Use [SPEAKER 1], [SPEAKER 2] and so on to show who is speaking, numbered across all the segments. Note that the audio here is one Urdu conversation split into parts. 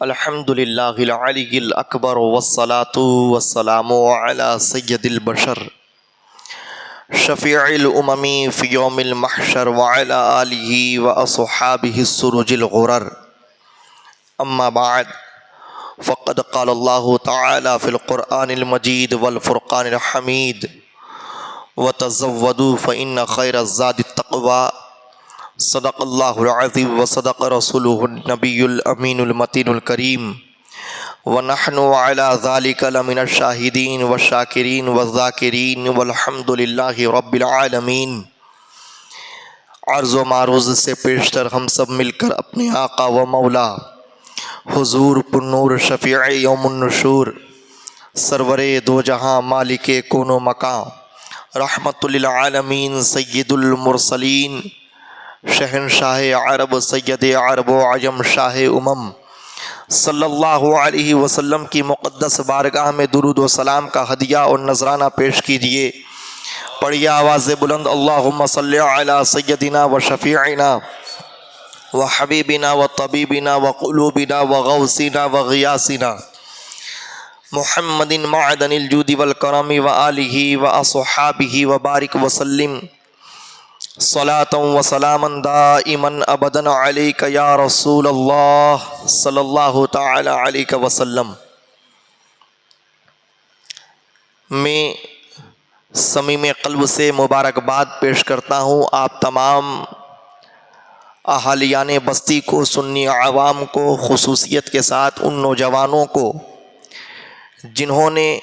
[SPEAKER 1] الحمد للہ العلی الاکبر والصلاة والسلام علی سید البشر شفیع الامم فی یوم المحشر وعلی آلہ واصحابہ السرج الغرر اما بعد فقد قال اللہ تعالی فی القرآن المجید والفرقان الحمید وتزودوا فإن خیر الزاد التقوی صدق اللہ العظیم وصدق رسولہ النبی الامین المتین الکریم ونحن علی ذلک لمن الشاہدین والشاکرین والذاکرین والحمد للہ رب العالمین۔ عرض و معروض سے پیشتر ہم سب مل کر اپنے آقا و مولا حضور پرنور شفیع یوم النشور سرور دو جہاں مالک کون و مکان رحمت للعالمین سید المرسلین شہنشاہ عرب سید عرب و عجم شاہ امم صلی اللہ علیہ وسلم کی مقدس بارگاہ میں درود و سلام کا ہدیہ اور نذرانہ پیش کیجیے۔ پڑھیے آواز بلند، اللہم صلی علی سیدنا و شفیعنا و حبیبنا و طبیبنا و قلوبنا و غوثنا و غیاثنا محمد معدن الجود والکرم و آلہ و اصحابہ و بارک وسلم صلاۃ و سلاما دائما ابدا علیک یا رسول اللہ صلی اللہ تعالی علیہ وسلم۔ میں صمیم قلب سے مبارکباد پیش کرتا ہوں آپ تمام اہالیان بستی کو، سنی عوام کو، خصوصیت کے ساتھ ان نوجوانوں کو جنہوں نے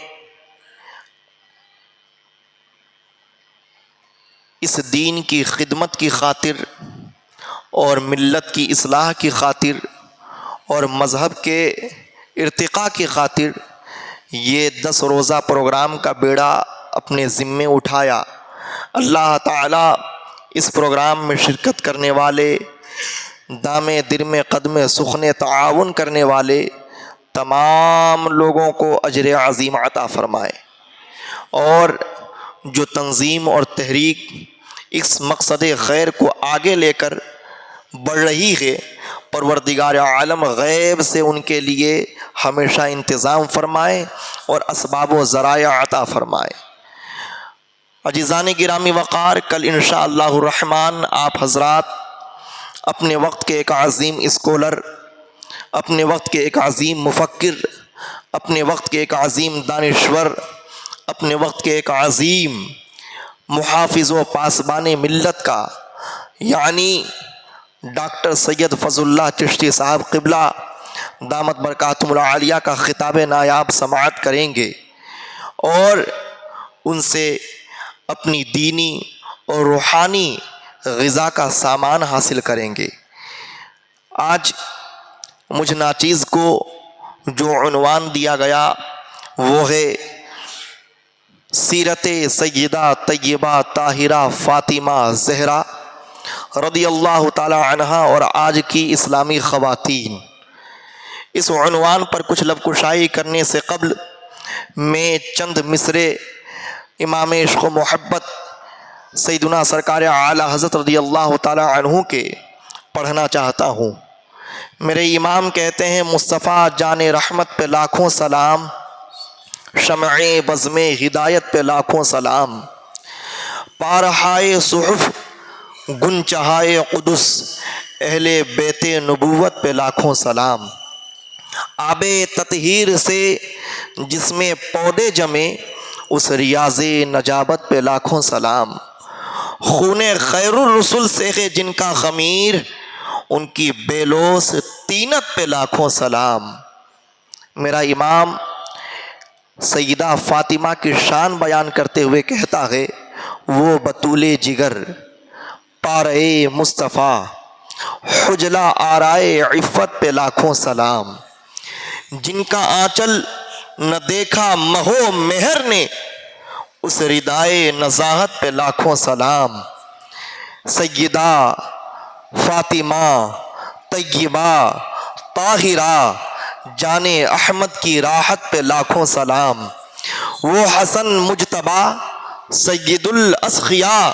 [SPEAKER 1] اس دین کی خدمت کی خاطر اور ملت کی اصلاح کی خاطر اور مذہب کے ارتقاء کی خاطر یہ 10 روزہ پروگرام کا بیڑا اپنے ذمے اٹھایا۔ اللہ تعالیٰ اس پروگرام میں شرکت کرنے والے، دامے درمے قدمے سخن تعاون کرنے والے تمام لوگوں کو اجر عظیم عطا فرمائے، اور جو تنظیم اور تحریک اس مقصد خیر کو آگے لے کر بڑھ رہی ہے، پروردگار عالم غیب سے ان کے لیے ہمیشہ انتظام فرمائے اور اسباب و ذرائع عطا فرمائے۔ عزیزان گرامی وقار، کل انشاءاللہ الرحمن آپ حضرات اپنے وقت کے ایک عظیم اسکالر، اپنے وقت کے ایک عظیم مفکر، اپنے وقت کے ایک عظیم دانشور، اپنے وقت کے ایک عظیم محافظ و پاسبان ملت کا یعنی ڈاکٹر سید فضل اللہ چشتی صاحب قبلہ دامت برکاتہم العالیہ کا خطاب نایاب سماعت کریں گے اور ان سے اپنی دینی اور روحانی غذا کا سامان حاصل کریں گے۔ آج مجھ ناچیز کو جو عنوان دیا گیا وہ ہے سیرت سیدہ طیبہ طاہرہ فاطمہ زہرا رضی اللہ تعالی عنہا اور آج کی اسلامی خواتین۔ اس عنوان پر کچھ لب کشائی کرنے سے قبل میں چند مصرے امام عشق و محبت سیدنا سرکار اعلیٰ حضرت رضی اللہ تعالی عنہ کے پڑھنا چاہتا ہوں۔ میرے امام کہتے ہیں، مصطفیٰ جان رحمت پہ لاکھوں سلام، شمع بزم ہدایت پہ لاکھوں سلام، پارہائے صحف گنچہائے قدس اہل بیت نبوت پہ لاکھوں سلام، آب تطہیر سے جس میں پودے جمے اس ریاض نجابت پہ لاکھوں سلام، خون خیر الرسل سے ہے جن کا خمیر ان کی بیلوس طینت پہ لاکھوں سلام۔ میرا امام سیدہ فاطمہ کی شان بیان کرتے ہوئے کہتا ہے، وہ بطول جگر پارے مصطفیٰ حجلہ آرائے عفت پہ لاکھوں سلام، جن کا آنچل نہ دیکھا مہو مہر نے اس ردائے نزاہت پہ لاکھوں سلام، سیدہ فاطمہ طیبہ طاہرہ جان احمد کی راحت پہ لاکھوں سلام، وہ حسن مجتبیٰ سید الاسخیاء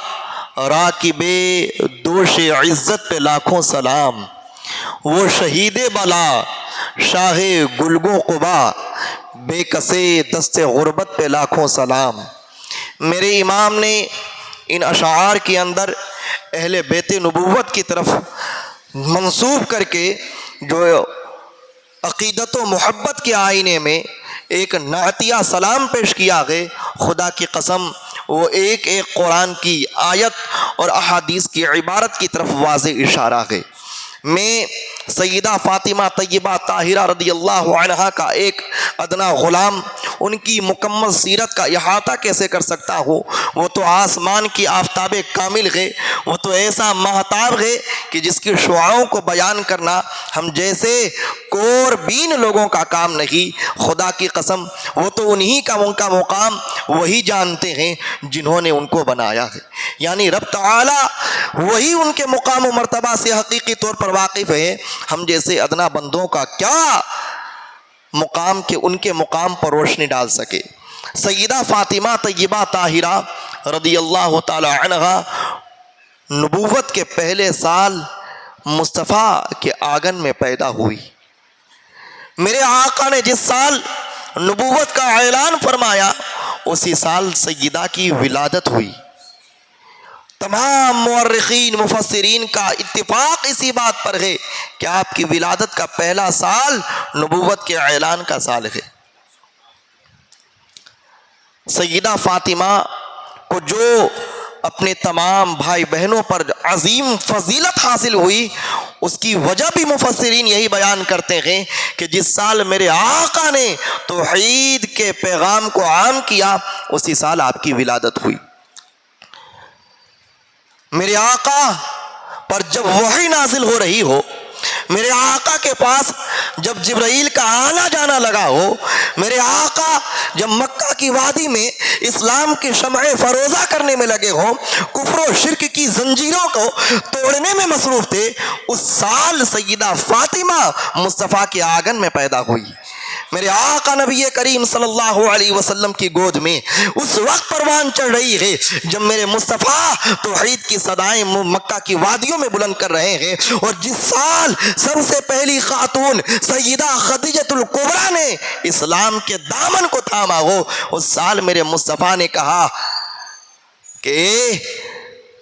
[SPEAKER 1] راکب دوش عزت پہ لاکھوں سلام، وہ شہید بلا شاہ گلگو قبا، بے کسے دست غربت پہ لاکھوں سلام۔ میرے امام نے ان اشعار کے اندر اہل بیت نبوت کی طرف منسوب کر کے جو عقیدت و محبت کے آئینے میں ایک نعتیہ سلام پیش کیا ہے، خدا کی قسم وہ ایک ایک قرآن کی آیت اور احادیث کی عبارت کی طرف واضح اشارہ ہے۔ میں سیدہ فاطمہ طیبہ طاہرہ رضی اللہ عنہا کا ایک ادنا غلام ان کی مکمل سیرت کا احاطہ کیسے کر سکتا ہوں؟ وہ تو آسمان کی آفتاب کامل ہے، وہ تو ایسا مہتاب ہے کہ جس کی شعاؤں کو بیان کرنا ہم جیسے کور بین لوگوں کا کام نہیں۔ خدا کی قسم وہ تو انہی کا ان کا مقام وہی جانتے ہیں جنہوں نے ان کو بنایا ہے، یعنی رب تعالی وہی ان کے مقام و مرتبہ سے حقیقی طور پر واقف ہے۔ ہم جیسے ادنا بندوں کا کیا مقام کہ ان کے مقام پر روشنی ڈال سکے۔ سیدہ فاطمہ طیبہ طاہرہ رضی اللہ تعالی عنہا نبوت کے پہلے سال مصطفیٰ کے آنگن میں پیدا ہوئی۔ میرے آقا نے جس سال نبوت کا اعلان فرمایا اسی سال سیدہ کی ولادت ہوئی۔ تمام مورخین مفسرین کا اتفاق اسی بات پر ہے کہ آپ کی ولادت کا پہلا سال نبوت کے اعلان کا سال ہے۔ سیدہ فاطمہ کو جو اپنے تمام بھائی بہنوں پر عظیم فضیلت حاصل ہوئی اس کی وجہ بھی مفسرین یہی بیان کرتے ہیں کہ جس سال میرے آقا نے توحید کے پیغام کو عام کیا اسی سال آپ کی ولادت ہوئی۔ میرے آقا پر جب وحی نازل ہو رہی ہو، میرے آقا کے پاس جب جبرائیل کا آنا جانا لگا ہو، میرے آقا جب مکہ کی وادی میں اسلام کی شمع فروزہ کرنے میں لگے ہوں، کفر و شرک کی زنجیروں کو توڑنے میں مصروف تھے، اس سال سیدہ فاطمہ مصطفیٰ کے آنگن میں پیدا ہوئی۔ میرے آقا نبی کریم صلی اللہ علیہ وسلم کی گود میں اس وقت پروان چڑھ رہی ہے جب میرے مصطفیٰ توحید کی صدائیں مکہ کی وادیوں میں بلند کر رہے ہیں، اور جس سال سب سے پہلی خاتون سیدہ خدیجۃ الکبریٰ نے اسلام کے دامن کو تھاما ہو، اس سال میرے مصطفیٰ نے کہا کہ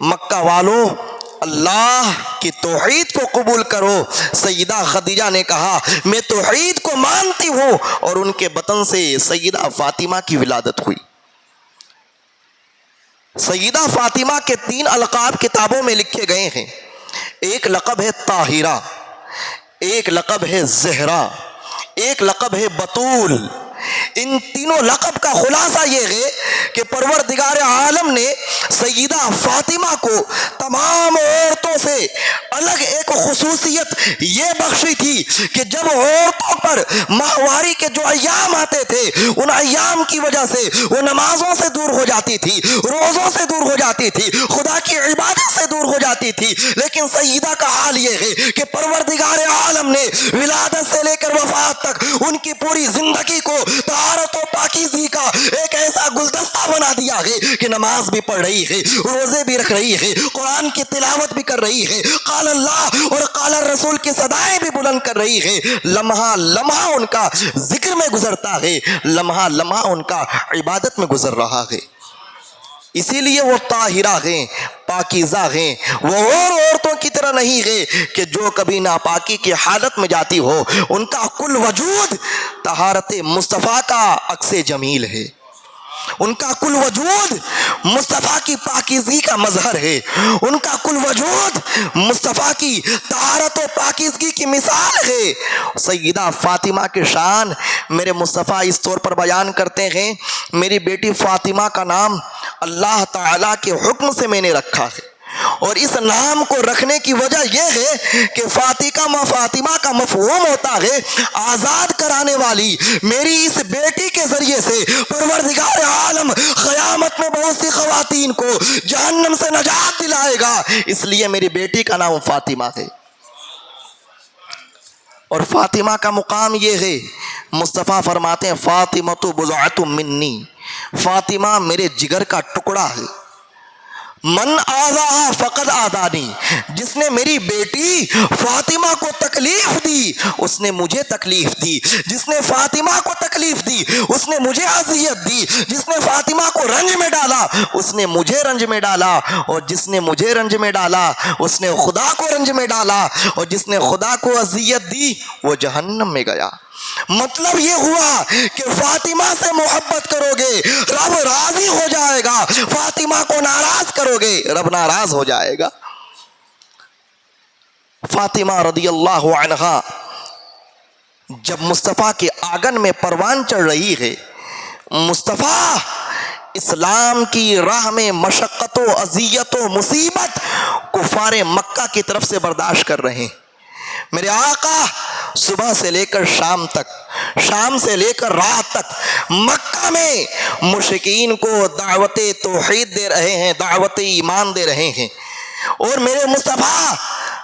[SPEAKER 1] مکہ والوں اللہ کی توحید کو قبول کرو۔ سیدہ خدیجہ نے کہا میں توحید کو مانتی ہوں، اور ان کے بطن سے سیدہ فاطمہ کی ولادت ہوئی۔ سیدہ فاطمہ کے 3 القاب کتابوں میں لکھے گئے ہیں، ایک لقب ہے طاہرہ، ایک لقب ہے زہرا، ایک لقب ہے بطول۔ ان تینوں لقب کا خلاصہ یہ ہے کہ پروردگار عالم نے سیدہ فاطمہ کو تمام عورتوں سے الگ ایک خصوصیت یہ بخشی تھی کہ جب عورتوں پر ماہواری کے جو ایام آتے تھے ان ایام کی وجہ سے وہ نمازوں سے دور ہو جاتی تھی، روزوں سے دور ہو جاتی تھی، خدا کی عبادت سے دور ہو جاتی تھی، لیکن سیدہ کا حال یہ ہے کہ پروردگار عالم نے ولادت سے لے کر وفات تک ان کی پوری زندگی کو طہارت و پاکیزگی کا ایک ایسا گلدستہ بنا دیا ہے کہ نماز بھی پڑھ رہی ہے، روزے بھی رکھ رہی ہے، قرآن کی تلاوت بھی کر رہی ہے، قال اللہ اور قال الرسول کی صدائیں بھی بلند کر رہی ہے۔ لمحہ لمحہ ان کا ذکر میں گزرتا ہے، لمحہ لمحہ ان کا عبادت میں گزر رہا ہے۔ اسی لیے وہ طاہرہ ہیں، پاکیزہ ہیں، وہ اور عورتوں کی طرح نہیں ہے کہ جو کبھی ناپاکی کی حالت میں جاتی ہو، ان کا کل وجود طہارت مصطفیٰ کا عکس جمیل ہے، ان کا کل وجود مصطفیٰ کی پاکیزگی کا مظہر ہے، ان کا کل وجود مصطفیٰ کی طہارت و پاکیزگی کی مثال ہے۔ سیدہ فاطمہ کے شان میرے مصطفیٰ اس طور پر بیان کرتے ہیں، میری بیٹی فاطمہ کا نام اللہ تعالیٰ کے حکم سے میں نے رکھا ہے، اور اس نام کو رکھنے کی وجہ یہ ہے کہ فاطمہ کا مفہوم ہوتا ہے آزاد کرانے والی۔ میری اس بیٹی کے ذریعے سے پروردگار عالم قیامت میں بہت سی خواتین کو جہنم سے نجات دلائے گا، اس لیے میری بیٹی کا نام فاطمہ ہے۔ اور فاطمہ کا مقام یہ ہے، مصطفیٰ فرماتے ہیں فاطمۃ بضعۃ منی، فاطمہ میرے جگر کا ٹکڑا ہے۔ من آذاہا فقد آذانی، جس نے میری بیٹی فاطمہ کو تکلیف دی اس نے مجھے تکلیف دی، جس نے فاطمہ کو تکلیف دی اس نے مجھے اذیت دی، جس نے فاطمہ کو رنج میں ڈالا اس نے مجھے رنج میں ڈالا، اور جس نے مجھے رنج میں ڈالا اس نے خدا کو رنج میں ڈالا، اور جس نے خدا کو اذیت دی وہ جہنم میں گیا۔ مطلب یہ ہوا کہ فاطمہ سے محبت کرو گے رب راضی ہو جائے گا، فاطمہ کو ناراض کرو گے رب ناراض ہو جائے گا۔ فاطمہ رضی اللہ عنہا جب مصطفیٰ کے آنگن میں پروان چڑھ رہی ہے، مصطفیٰ اسلام کی راہ میں مشقت و اذیت و مصیبت کفار مکہ کی طرف سے برداشت کر رہے ہیں۔ میرے آقا صبح سے لے کر شام تک، شام سے لے کر رات تک مکہ میں مشرکین کو دعوت توحید دے رہے ہیں، دعوت ایمان دے رہے ہیں، اور میرے مصطفیٰ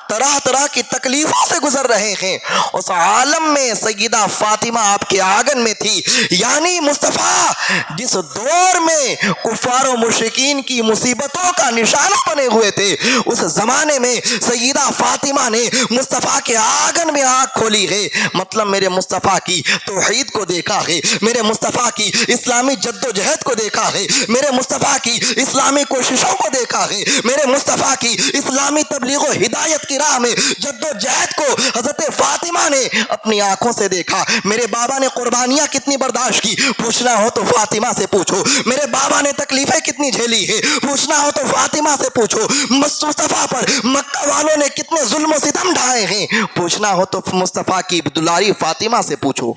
[SPEAKER 1] طرح طرح کی تکلیفوں سے گزر رہے ہیں۔ اس عالم میں سیدہ فاطمہ آپ کے آنگن میں تھی، یعنی مصطفیٰ جس دور میں کفار و مشرکین کی مصیبتوں کا نشانہ بنے ہوئے تھے، اس زمانے میں سیدہ فاطمہ نے مصطفیٰ کے آنگن میں آنکھ کھولی ہے۔ مطلب میرے مصطفیٰ کی توحید کو دیکھا ہے، میرے مصطفیٰ کی اسلامی جد و جہد کو دیکھا ہے، میرے مصطفیٰ کی اسلامی کوششوں کو دیکھا ہے، میرے مصطفیٰ کی اسلامی تبلیغ و ہدایت کی راہ میں جد و جہد کو حضرت فاطمہ نے اپنی آنکھوں سے دیکھا۔ میرے بابا نے قربانیاں کتنی برداشت کی، پوچھنا ہو تو فاطمہ سے پوچھو۔ میرے بابا نے تکلیفیں کتنی جھیلی ہے، پوچھنا ہو تو فاطمہ سے پوچھو۔ مصطفیٰ پر مکہ والوں نے کتنے ظلم و ستم ڈھائے ہیں، پوچھنا ہو تو مصطفیٰ کی دلاری فاطمہ سے پوچھو۔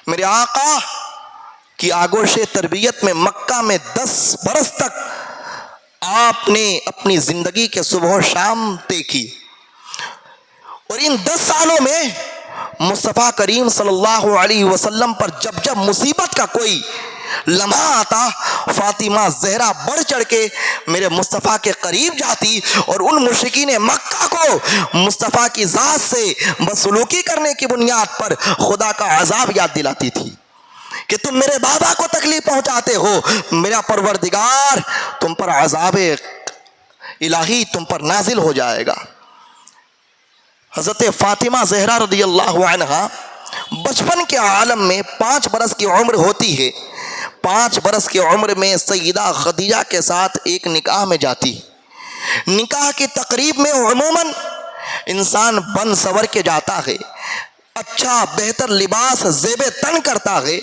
[SPEAKER 1] میرے آقا کی آگوش تربیت میں مکہ میں 10 برس تک آپ نے اپنی زندگی کے صبح و شام طے کی، اور ان 10 سالوں میں مصطفیٰ کریم صلی اللہ علیہ وسلم پر جب جب مصیبت کا کوئی لمحہ آتا، فاطمہ زہرا بڑھ چڑھ کے میرے مصطفیٰ کے قریب جاتی اور ان مشرکین مکہ کو مصطفیٰ کی ذات سے بدسلوکی کرنے کی بنیاد پر خدا کا عذاب یاد دلاتی تھی کہ تم میرے بابا کو تکلیف پہنچاتے ہو، میرا پروردگار تم پر عذاب الہی تم پر نازل ہو جائے گا۔ حضرت فاطمہ زہرا رضی اللہ عنہا بچپن کے عالم میں 5 برس کی عمر ہوتی ہے۔ 5 برس کی عمر میں سیدہ خدیجہ کے ساتھ ایک نکاح میں جاتی۔ نکاح کی تقریب میں عموماً انسان بن سور کے جاتا ہے، اچھا بہتر لباس زیب تن کرتا ہے،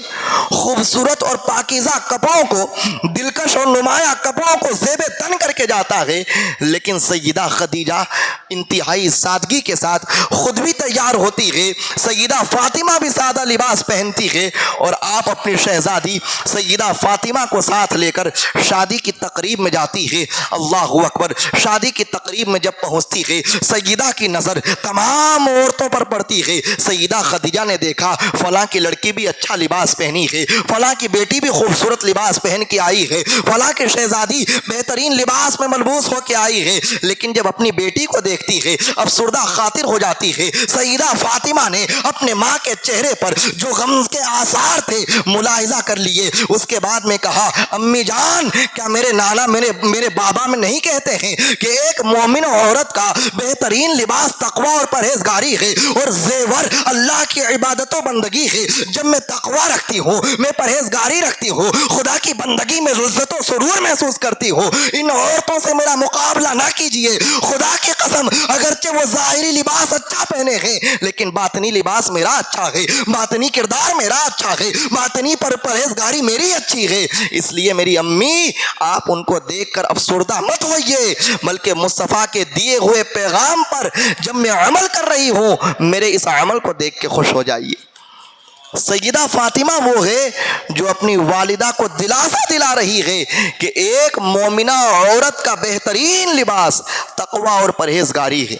[SPEAKER 1] خوبصورت اور پاکیزہ کپڑوں کو، دلکش اور نمایاں کپڑوں کو زیب تن کر کے جاتا ہے، لیکن سیدہ خدیجہ انتہائی سادگی کے ساتھ خود بھی تیار ہوتی ہے، سیدہ فاطمہ بھی سادہ لباس پہنتی ہے، اور آپ اپنی شہزادی سیدہ فاطمہ کو ساتھ لے کر شادی کی تقریب میں جاتی ہے۔ اللہ اکبر! شادی کی تقریب میں جب پہنچتی ہے، سیدہ کی نظر تمام عورتوں پر پڑتی ہے۔ سیدہ خدیجہ نے دیکھا فلاں کی لڑکی بھی اچھا لباس پہنی ہے، فلاں کی بیٹی بھی خوبصورت لباس پہن کے آئی ہے، فلاں کی شہزادی بہترین لباس میں ملبوس ہو کے آئی ہے، لیکن جب اپنی بیٹی کو دیکھتی ہے افسردہ خاطر ہو جاتی ہے۔ سیدہ فاطمہ نے اپنے ماں کے چہرے پر جو غم کے آثار تھے ملاحظہ کر لیے، اس کے بعد میں کہا امی جان کیا میرے نانا میرے بابا میں نہیں کہتے ہیں کہ ایک مومن عورت کا بہترین لباس تقوی اور پرہیزگاری ہے، اور زیور اللہ کی عبادت و بندگی ہے۔ جب میں تقوی رکھتی ہوں، میں پرہیزگاری رکھتی ہوں، خدا کی بندگی میں لذت و سرور محسوس کرتی ہوں، ان عورتوں سے میرا مقابلہ نہ کیجئے۔ خدا کی قسم اگرچہ وہ ظاہری لباس اچھا پہنے ہیں لیکن باطنی لباس میرا اچھا ہے، باطنی کردار میرا اچھا ہے، باطنی پرہیزگاری میری اچھی ہے، اس لیے میری امی آپ ان کو دیکھ کر افسردہ مت ہوئیے، بلکہ مصطفیٰ کے دیے ہوئے پیغام پر جب میں عمل کر رہی ہوں میرے اس عمل کو دیکھ کے خوش ہو جائیے۔ سیدہ فاطمہ وہ ہے جو اپنی والدہ کو دلاسا دلا رہی ہے کہ ایک مومنہ عورت کا بہترین لباس تقوی اور پرہیزگاری ہے۔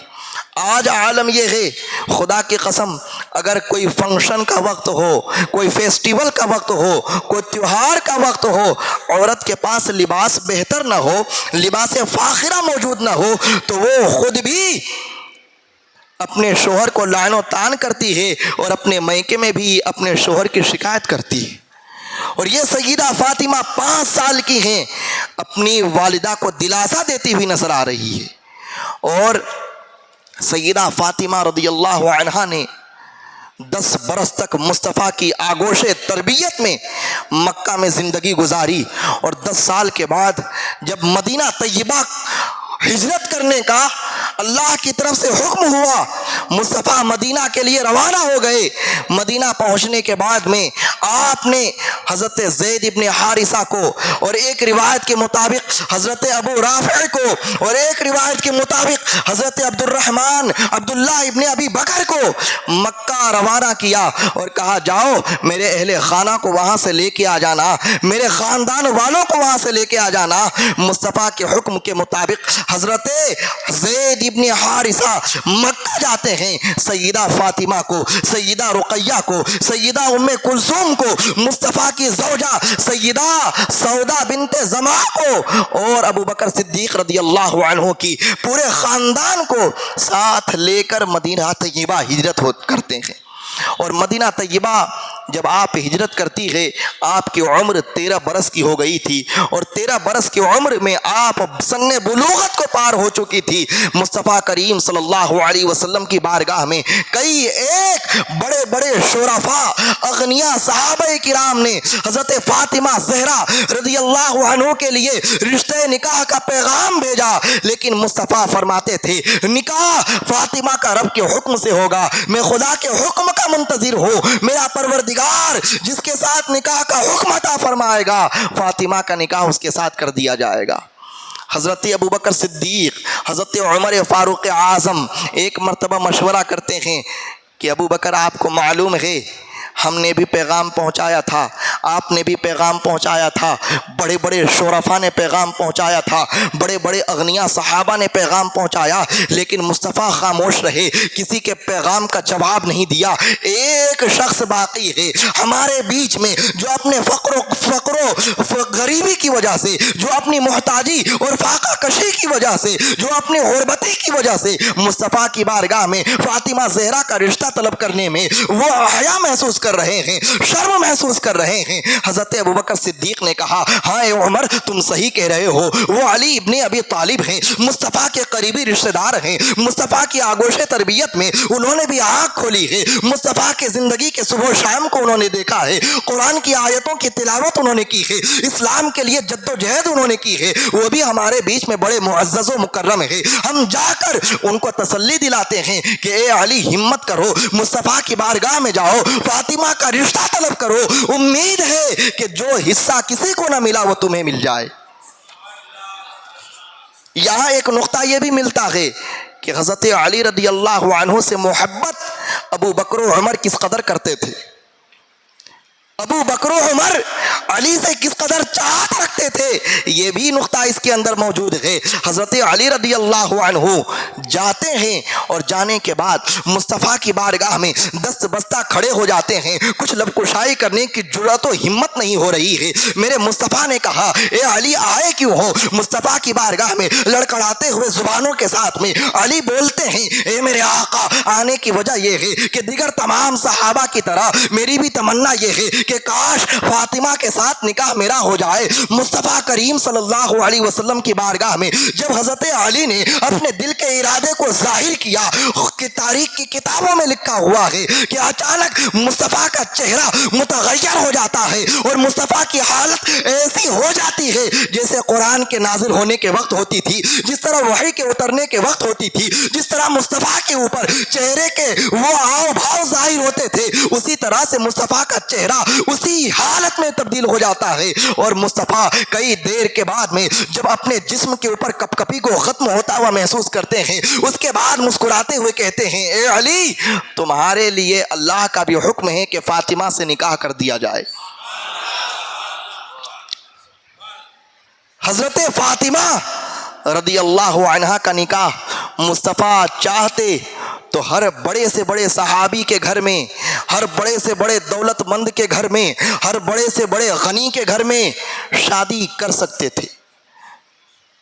[SPEAKER 1] آج عالم یہ ہے، خدا کی قسم اگر کوئی فنکشن کا وقت ہو، کوئی فیسٹیول کا وقت ہو، کوئی تہوار کا وقت ہو، عورت کے پاس لباس بہتر نہ ہو، لباس فاخرہ موجود نہ ہو، تو وہ خود بھی اپنے شوہر کو لعن و طعن کرتی ہے اور اپنے میکے میں بھی اپنے شوہر کی شکایت کرتی ہے۔ اور یہ سیدہ فاطمہ 5 سال کی ہیں، اپنی والدہ کو دلاسا دیتی ہوئی نظر آ رہی ہے۔ اور سیدہ فاطمہ رضی اللہ عنہا نے 10 برس تک مصطفیٰ کی آغوش تربیت میں مکہ میں زندگی گزاری، اور 10 سال کے بعد جب مدینہ طیبہ ہجرت کرنے کا اللہ کی طرف سے حکم ہوا، مصطفیٰ مدینہ کے لیے روانہ ہو گئے۔ مدینہ پہنچنے کے بعد میں آپ نے حضرت زید ابن حارثہ کو، اور ایک روایت کے مطابق حضرت ابو رافع کو، اور ایک روایت کے مطابق حضرت عبدالرحمن عبداللہ ابن ابی بکر کو مکہ روانہ کیا، اور کہا جاؤ میرے اہل خانہ کو وہاں سے لے کے آ جانا، میرے خاندان والوں کو وہاں سے لے کے آ جانا۔ مصطفیٰ کے حکم کے مطابق حضرت زید ابن حارثہ مکہ جاتے ہیں۔ سیدہ فاطمہ کو، سیدہ رقیہ کو، سیدہ ام کلثوم کو، مصطفیٰ کی زوجہ سیدہ سودا بنت زمعہ کو، اور ابو بکر صدیق رضی اللہ عنہ کی پورے خاندان کو ساتھ لے کر مدینہ طیبہ ہجرت کرتے ہیں۔ اور مدینہ طیبہ جب آپ ہجرت کرتی ہے، آپ کی عمر 13 برس کی ہو گئی تھی، اور 13 برس کی عمر میں آپ سن بلوغت کو پار ہو چکی تھی۔ مصطفیٰ کریم صلی اللہ علیہ وسلم کی بارگاہ میں کئی ایک بڑے بڑے شرفاء اغنیاء صحابہ کرام نے حضرت فاطمہ زہرا رضی اللہ عنہ کے لیے رشتہ نکاح کا پیغام بھیجا، لیکن مصطفیٰ فرماتے تھے نکاح فاطمہ کا رب کے حکم سے ہوگا، میں خدا کے حکم کا منتظر ہوں، میرا پروردگار جس کے ساتھ نکاح کا حکم عطا فرمائے گا، فاطمہ کا نکاح اس کے ساتھ کر دیا جائے گا۔ حضرت ابو بکر صدیق، حضرت عمر فاروق اعظم ایک مرتبہ مشورہ کرتے ہیں کہ ابو بکر آپ کو معلوم ہے ہم نے بھی پیغام پہنچایا تھا، آپ نے بھی پیغام پہنچایا تھا، بڑے بڑے شرفاء نے پیغام پہنچایا تھا، بڑے بڑے اغنیاء صحابہ نے پیغام پہنچایا، لیکن مصطفیٰ خاموش رہے، کسی کے پیغام کا جواب نہیں دیا۔ ایک شخص باقی ہے ہمارے بیچ میں جو اپنے فقر و غریبی کی وجہ سے، جو اپنی محتاجی اور فاقہ کشی کی وجہ سے، جو اپنی غربتی کی وجہ سے مصطفیٰ کی بارگاہ میں فاطمہ زہرا کا رشتہ طلب کرنے میں وہ حیا محسوس کر رہے ہیں، شرم محسوس کر رہے ہیں۔ حضرت ابوبکر صدیق نے کہا ہاں اے عمر تم صحیح کہہ رہے ہو، وہ علی ابن ابی طالب ہیں، مصطفیٰ کے قریبی رشتہ دار ہیں، مصطفیٰ کی آغوش تربیت میں انہوں نے بھی آنکھ کھولی ہے، مصطفیٰ کے زندگی کے صبح و شام کو انہوں نے دیکھا ہے، قرآن کی آیتوں کی تلاوت انہوں نے کی ہے، اسلام کے لیے جد و جہد انہوں نے کی ہے، وہ بھی ہمارے بیچ میں بڑے معزز و مکرم ہیں۔ ہم جا کر ان کو تسلی دلاتے ہیں کہ اے علی ہمت کرو، مصطفیٰ کی بارگاہ میں جاؤ، فاطمہ کا رشتہ طلب کرو، امید ہے کہ جو حصہ کسی کو نہ ملا وہ تمہیں مل جائے۔ یہاں ایک نقطہ یہ بھی ملتا ہے کہ حضرت علی رضی اللہ عنہ سے محبت ابو بکر و عمر کس قدر کرتے تھے، ابو بکر و عمر علی سے کس قدر چاہت رکھتے تھے، یہ بھی نقطہ اس کے اندر موجود ہے۔ حضرت علی رضی اللہ عنہ جاتے ہیں، اور جانے کے بعد مصطفیٰ کی بارگاہ میں دست بستہ کھڑے ہو جاتے ہیں، کچھ لب کشائی کرنے کی جرأت و ہمت نہیں ہو رہی ہے۔ میرے مصطفیٰ نے کہا اے علی آئے کیوں ہو؟ مصطفیٰ کی بارگاہ میں لڑکڑاتے ہوئے زبانوں کے ساتھ میں علی بولتے ہیں اے میرے آقا، آنے کی وجہ یہ ہے کہ دیگر تمام صحابہ کی طرح میری بھی تمنا یہ ہے کہ کاش فاطمہ کے ساتھ نکاح میرا ہو جائے۔ مصطفیٰ کریم صلی اللہ علیہ وسلم کی بارگاہ میں جب حضرت علی نے اپنے دل کے ارادے کو ظاہر کیا، کہ تاریخ کی کتابوں میں لکھا ہوا ہے کہ اچانک مصطفیٰ کا چہرہ متغیر ہو جاتا ہے، اور مصطفیٰ کی حالت ایسی ہو جاتی ہے جیسے قرآن کے نازل ہونے کے وقت ہوتی تھی، جس طرح وحی کے اترنے کے وقت ہوتی تھی، جس طرح مصطفیٰ کے اوپر چہرے کے وہ آؤ بھاؤ ظاہر ہوتے تھے، اسی طرح سے مصطفیٰ کا چہرہ اسی حالت میں تبدیل ہو جاتا ہے۔ اور مصطفیٰ کئی دیر کے بعد میں جب اپنے جسم کے اوپر کپ کپی کو ختم ہوتا ہوا محسوس کرتے ہیں، اس کے بعد مسکراتے ہوئے کہتے ہیں اے علی تمہارے لیے اللہ کا بھی حکم ہے کہ فاطمہ سے نکاح کر دیا جائے۔ حضرت فاطمہ رضی اللہ عنہا کا نکاح مصطفیٰ چاہتے تو ہر بڑے سے بڑے صحابی کے گھر میں، ہر بڑے سے بڑے دولت مند کے گھر میں، ہر بڑے سے بڑے غنی کے گھر میں شادی کر سکتے تھے،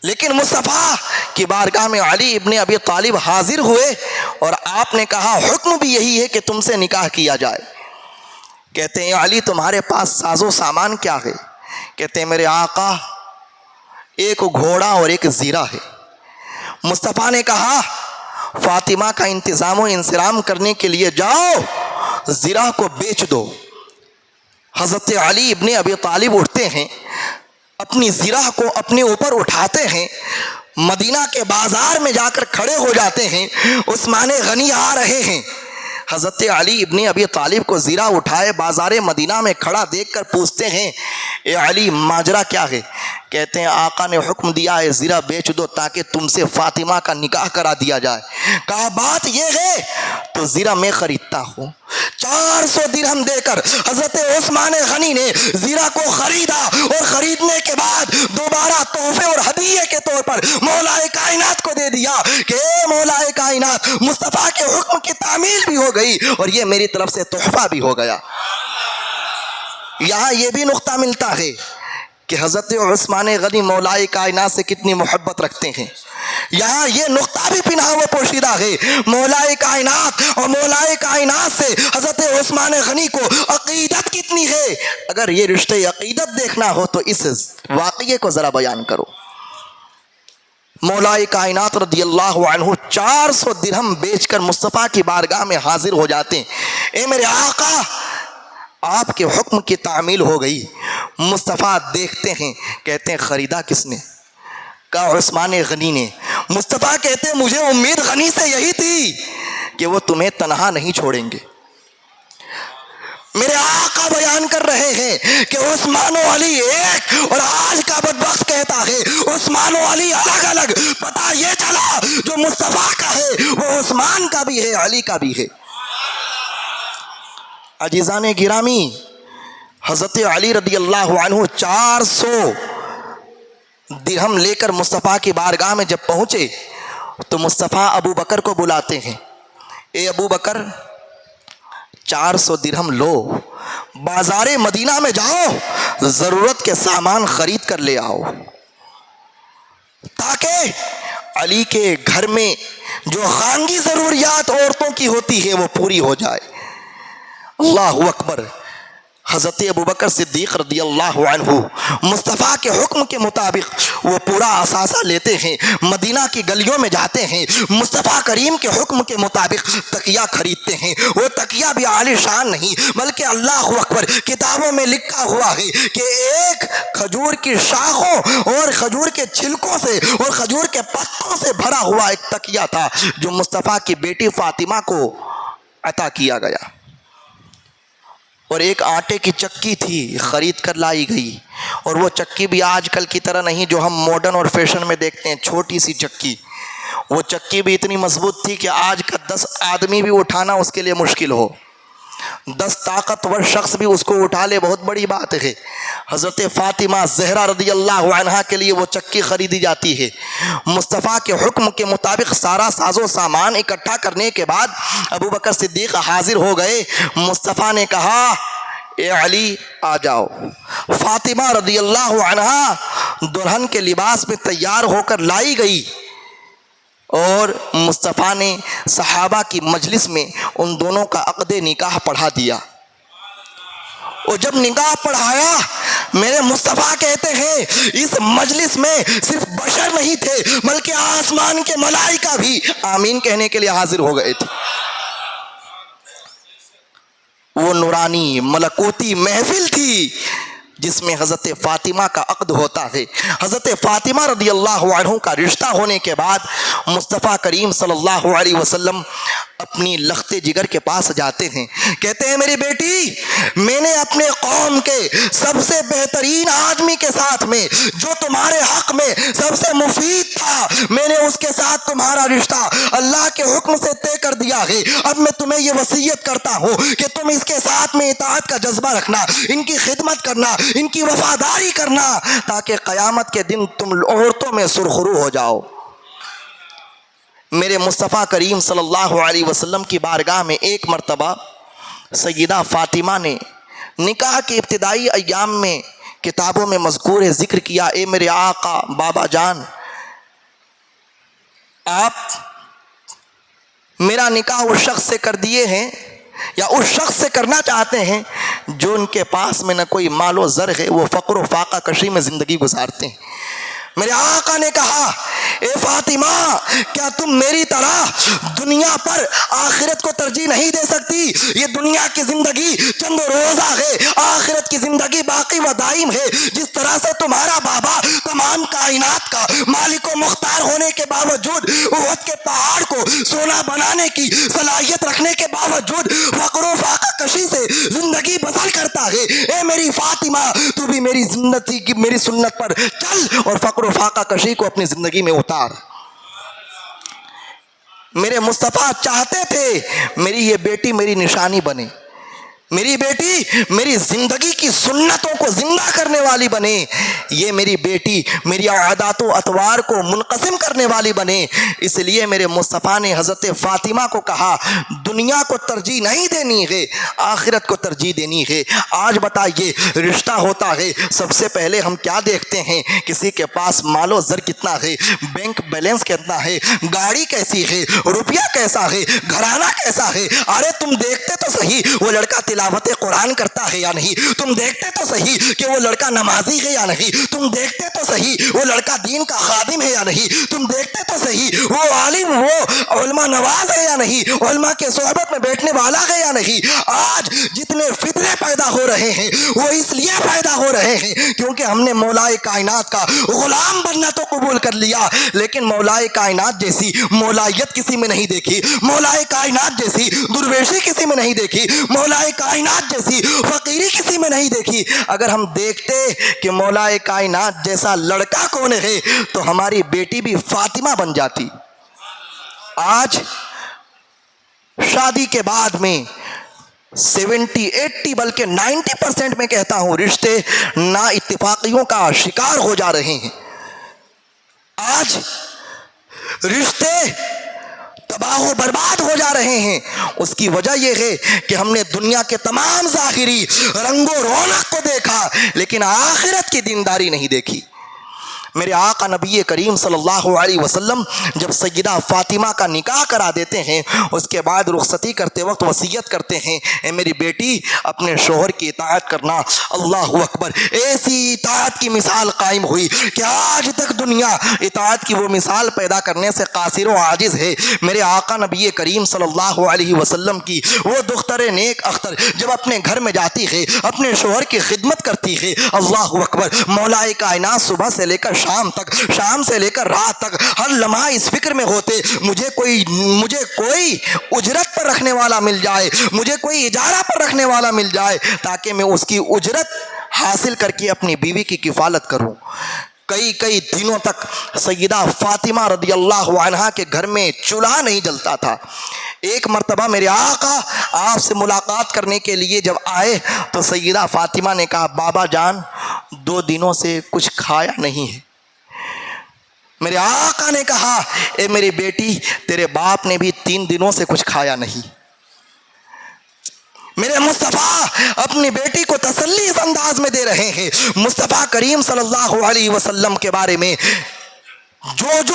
[SPEAKER 1] لیکن مصطفیٰ کی بارگاہ میں علی ابن ابی طالب حاضر ہوئے، اور آپ نے کہا حکم بھی یہی ہے کہ تم سے نکاح کیا جائے۔ کہتے ہیں علی تمہارے پاس ساز و سامان کیا ہے؟ کہتے ہیں میرے آقا ایک گھوڑا اور ایک زیرہ ہے۔ مصطفیٰ نے کہا فاطمہ کا انتظام و انصرام کرنے کے لیے جاؤ، زیرہ کو بیچ دو۔ حضرت علی ابن ابی طالب اٹھتے ہیں، اپنی زیرہ کو اپنے اوپر اٹھاتے ہیں، مدینہ کے بازار میں جا کر کھڑے ہو جاتے ہیں۔ عثمان غنی آ رہے ہیں، حضرت علی ابن ابی طالب کو زیرہ اٹھائے بازار مدینہ میں کھڑا دیکھ کر پوچھتے ہیں اے علی ماجرا کیا ہے؟ کہتے ہیں آقا نے حکم دیا ہے زیرہ بیچ دو تاکہ تم سے فاطمہ کا نکاح کرا دیا جائے۔ کہا بات یہ ہے تو زیرہ میں خریدتا ہوں۔ 400 درہم دے کر حضرت عثمان غنی نے زیرہ کو خریدا، اور خریدنے کے بعد دوبارہ تحفے اور ہدیے کے طور پر مولا کائنات کو دے دیا کہ اے مولا کائنات مصطفیٰ کے حکم کی تعمیل بھی ہو گئی اور یہ میری طرف سے تحفہ بھی ہو گیا۔ یہاں یہ بھی نقطہ ملتا ہے کہ حضرت عثمان غنی مولا کائنات سے کتنی محبت رکھتے ہیں۔ یہاں یہ نقطہ بھی پنہا و پوشیدہ ہے، مولا کائنات اور مولا کائنات سے حضرت عثمان غنی کو عقیدت کتنی ہے۔ اگر یہ رشتے عقیدت دیکھنا ہو تو اس واقعے کو ذرا بیان کرو۔ مولا کائنات رضی اللہ عنہ 400 درہم بیچ کر مصطفیٰ کی بارگاہ میں حاضر ہو جاتے ہیں۔ اے میرے آقا آپ کے حکم کی تعمیل ہو گئی۔ مصطفیٰ دیکھتے ہیں، کہتے ہیں خریدا کس نے؟ کہا عثمان غنی نے۔ مصطفیٰ کہتے ہیں مجھے امید غنی سے یہی تھی کہ وہ تمہیں تنہا نہیں چھوڑیں گے۔ میرے آقا بیان کر رہے ہیں کہ عثمان و علی ایک، اور آج کا بدبخت کہتا ہے عثمان و علی الگ الگ۔ پتہ یہ چلا جو مصطفیٰ کا ہے وہ عثمان کا بھی ہے، علی کا بھی ہے۔ عزیزان گرامی، حضرت علی رضی اللہ عنہ 400 درہم لے کر مصطفیٰ کی بارگاہ میں جب پہنچے تو مصطفیٰ ابو بکر کو بلاتے ہیں، اے ابو بکر 400 درہم لو، بازار مدینہ میں جاؤ، ضرورت کے سامان خرید کر لے آؤ تاکہ علی کے گھر میں جو خانگی ضروریات عورتوں کی ہوتی ہے وہ پوری ہو جائے۔ اللہ اکبر۔ حضرت ابوبکر صدیق رضی اللہ عنہ مصطفیٰ کے حکم کے مطابق وہ پورا اثاثہ لیتے ہیں، مدینہ کی گلیوں میں جاتے ہیں، مصطفیٰ کریم کے حکم کے مطابق تکیہ خریدتے ہیں۔ وہ تکیہ بھی عالی شان نہیں بلکہ اللہ اکبر کتابوں میں لکھا ہوا ہے کہ ایک کھجور کی شاخوں اور کھجور کے چھلکوں سے اور کھجور کے پتوں سے بھرا ہوا ایک تکیہ تھا جو مصطفیٰ کی بیٹی فاطمہ کو عطا کیا گیا، اور ایک آٹے کی چکی تھی خرید کر لائی گئی، اور وہ چکی بھی آج کل کی طرح نہیں جو ہم ماڈرن اور فیشن میں دیکھتے ہیں، چھوٹی سی چکی۔ وہ چکی بھی اتنی مضبوط تھی کہ آج کا 10 آدمی بھی اٹھانا اس کے لیے مشکل ہو، 10 طاقتور شخص بھی اس کو اٹھا لے بہت بڑی بات ہے۔ حضرت فاطمہ زہرا رضی اللہ عنہا کے لیے وہ چکی خریدی جاتی ہے۔ مصطفیٰ کے حکم کے مطابق سارا ساز و سامان اکٹھا کرنے کے بعد ابو بکر صدیق حاضر ہو گئے۔ مصطفیٰ نے کہا اے علی آ جاؤ۔ فاطمہ رضی اللہ عنہا دلہن کے لباس میں تیار ہو کر لائی گئی، اور مصطفیٰ نے صحابہ کی مجلس میں ان دونوں کا عقد نکاح پڑھا دیا۔ اور جب نکاح پڑھایا میرے مصطفیٰ کہتے ہیں اس مجلس میں صرف بشر نہیں تھے بلکہ آسمان کے ملائکہ بھی آمین کہنے کے لیے حاضر ہو گئے تھے۔ وہ نورانی ملکوتی محفل تھی جس میں حضرت فاطمہ کا عقد ہوتا ہے۔ حضرت فاطمہ رضی اللہ عنہ کا رشتہ ہونے کے بعد مصطفیٰ کریم صلی اللہ علیہ وسلم اپنی لخت جگر کے پاس جاتے ہیں، کہتے ہیں میری بیٹی میں نے اپنے قوم کے سب سے بہترین آدمی کے ساتھ میں جو تمہارے حق میں سب سے مفید تھا، میں نے اس کے ساتھ تمہارا رشتہ اللہ کے حکم سے طے کر دیا ہے۔ اب میں تمہیں یہ وصیت کرتا ہوں کہ تم اس کے ساتھ میں اطاعت کا جذبہ رکھنا، ان کی خدمت کرنا، ان کی وفاداری کرنا، تاکہ قیامت کے دن تم عورتوں میں سرخرو ہو جاؤ۔ میرے مصطفیٰ کریم صلی اللہ علیہ وسلم کی بارگاہ میں ایک مرتبہ سیدہ فاطمہ نے نکاح کے ابتدائی ایام میں کتابوں میں مذکور ذکر کیا، اے میرے آقا بابا جان آپ میرا نکاح اس شخص سے کر دیے ہیں یا اس شخص سے کرنا چاہتے ہیں جو ان کے پاس میں نہ کوئی مال و زر ہے، وہ فقر و فاقہ کشی میں زندگی گزارتے ہیں۔ میرے آقا نے کہا اے فاطمہ، کیا تم میری طرح دنیا پر آخرت کو ترجیح نہیں دے سکتی؟ یہ دنیا کی زندگی چند روزہ ہے، آخرت کی زندگی باقی و دائم ہے۔ جس طرح سے تمہارا بابا تمام کائنات کا مالک و مختار ہونے کے باوجود احد کے پہاڑ کو سونا بنانے کی صلاحیت رکھنے کے باوجود فقر و فاقہ کشی سے زندگی بسر کرتا ہے، اے میری فاطمہ تو بھی میری زندگی کی میری سنت پر چل اور فقر و فاقہ کشی کو اپنی زندگی میں اتار۔ میرے مصطفیٰ چاہتے تھے میری یہ بیٹی میری نشانی بنے، میری بیٹی میری زندگی کی سنتوں کو زندہ کرنے والی بنے، یہ میری بیٹی میری عادات و اطوار کو منقسم کرنے والی بنے۔ اس لیے میرے مصطفیٰ نے حضرت فاطمہ کو کہا دنیا کو ترجیح نہیں دینی ہے، آخرت کو ترجیح دینی ہے۔ آج بتائیے رشتہ ہوتا ہے، سب سے پہلے ہم کیا دیکھتے ہیں؟ کسی کے پاس مال و زر کتنا ہے، بینک بیلنس کتنا ہے، گاڑی کیسی ہے، روپیہ کیسا ہے، گھرانہ کیسا ہے۔ ارے تم دیکھتے تو صحیح وہ لڑکا تلاوت قرآن کرتا ہے یا نہیں، تم دیکھتے تو صحیح کہ وہ لڑکا نمازی ہے یا نہیں، تم دیکھتے تو صحیح وہ لڑکا دین کا خادم ہے یا نہیں، تم دیکھتے تو صحیح وہ عالم وہ علماء نواز ہے یا نہیں، علماء کے صحبت میں بیٹھنے والا ہے یا نہیں۔ آج جتنے فتنے پیدا ہو رہے ہیں وہ اس لیے پیدا ہو رہے ہیں کیونکہ ہم نے مولا کائنات کا غلام بننا تو قبول کر لیا، لیکن مولا کائنات جیسی مولایت کسی میں نہیں دیکھی، مولا کائنات جیسی درویشی کسی میں نہیں دیکھی، مولا کائنات جیسی فقیری کسی میں نہیں دیکھی۔ اگر ہم دیکھتے کہ مولا کائنات جیسا لڑکا کون ہے تو ہماری بیٹی بھی فاطمہ بن جاتی۔ آج شادی کے بعد میں 70 80 بلکہ 90% میں کہتا ہوں رشتے نا اتفاقیوں کا شکار ہو جا رہے ہیں۔ آج رشتے تباہ و برباد ہو جا رہے ہیں۔ اس کی وجہ یہ ہے کہ ہم نے دنیا کے تمام ظاہری رنگ و رونق کو دیکھا لیکن آخرت کی دینداری نہیں دیکھی۔ میرے آقا نبی کریم صلی اللہ علیہ وسلم جب سیدہ فاطمہ کا نکاح کرا دیتے ہیں اس کے بعد رخصتی کرتے وقت وصیت کرتے ہیں اے میری بیٹی اپنے شوہر کی اطاعت کرنا۔ اللہ اکبر، ایسی اطاعت کی مثال قائم ہوئی کہ آج تک دنیا اطاعت کی وہ مثال پیدا کرنے سے قاصر و عاجز ہے۔ میرے آقا نبی کریم صلی اللہ علیہ وسلم کی وہ دختر نیک اختر جب اپنے گھر میں جاتی ہے اپنے شوہر کی خدمت کرتی ہے، اللہ اکبر، مولا کائنات صبح سے لے کر شام تک، شام سے لے کر رات تک ہر لمحہ اس فکر میں ہوتے مجھے کوئی اجرت پر رکھنے والا مل جائے، مجھے کوئی اجارہ پر رکھنے والا مل جائے تاکہ میں اس کی اجرت حاصل کر کے اپنی بیوی کی کفالت کروں۔ کئی دنوں تک سیدہ فاطمہ رضی اللہ عنہا کے گھر میں چولہا نہیں جلتا تھا۔ ایک مرتبہ میرے آقا آپ سے ملاقات کرنے کے لیے جب آئے تو سیدہ فاطمہ نے کہا بابا جان 2 دنوں سے کچھ کھایا نہیں ہے۔ میرے آقا نے کہا اے میری بیٹی تیرے باپ نے بھی 3 دنوں سے کچھ کھایا نہیں۔ میرے مصطفیٰ اپنی بیٹی کو تسلی اس انداز میں دے رہے ہیں، مصطفیٰ کریم صلی اللہ علیہ وسلم کے بارے میں جو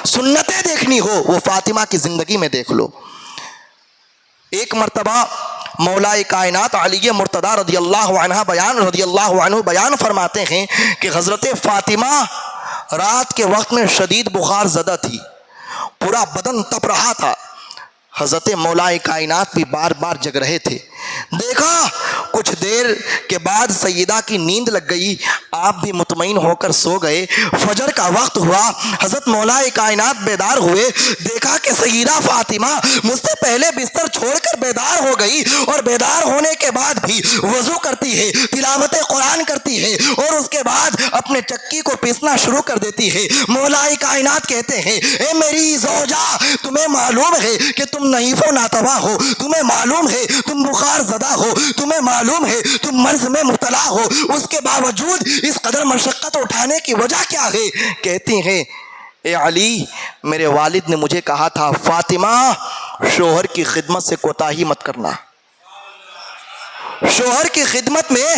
[SPEAKER 1] سنتیں دیکھنی ہو وہ فاطمہ کی زندگی میں دیکھ لو۔ ایک مرتبہ مولا کائنات علی مرتضیٰ رضی اللہ عنہ بیان فرماتے ہیں کہ حضرت فاطمہ رات کے وقت میں شدید بخار زدہ تھی، پورا بدن تپ رہا تھا۔ حضرت مولا کائنات بھی بار بار جگ رہے تھے۔ دیکھا کچھ دیر کے بعد سیدہ کی نیند لگ گئی، آپ بھی مطمئن ہو کر سو گئے۔ فجر کا وقت ہوا، حضرت مولا کائنات بیدار ہوئے، دیکھا کہ سیدہ فاطمہ مجھ سے پہلے بستر چھوڑ کر بیدار ہو گئی اور بیدار ہونے کے بعد بھی وضو کرتی ہے، تلاوت قرآن کرتی ہے اور اس کے بعد اپنے چکی کو پیسنا شروع کر دیتی ہے۔ مولا کائنات کہتے ہیں اے میری زوجہ تمہیں معلوم ہے کہ تم نحیف و ناتواں ہو، تمہیں معلوم ہے تم بخار زدہ ہو، تمہیں معلوم ہے تم مرض میں مبتلا ہو، اس کے باوجود اس قدر مشقت اٹھانے کی وجہ کیا ہے؟ کہتی ہیں اے علی میرے والد نے مجھے کہا تھا فاطمہ شوہر کی خدمت سے کوتاہی مت کرنا، شوہر کی خدمت میں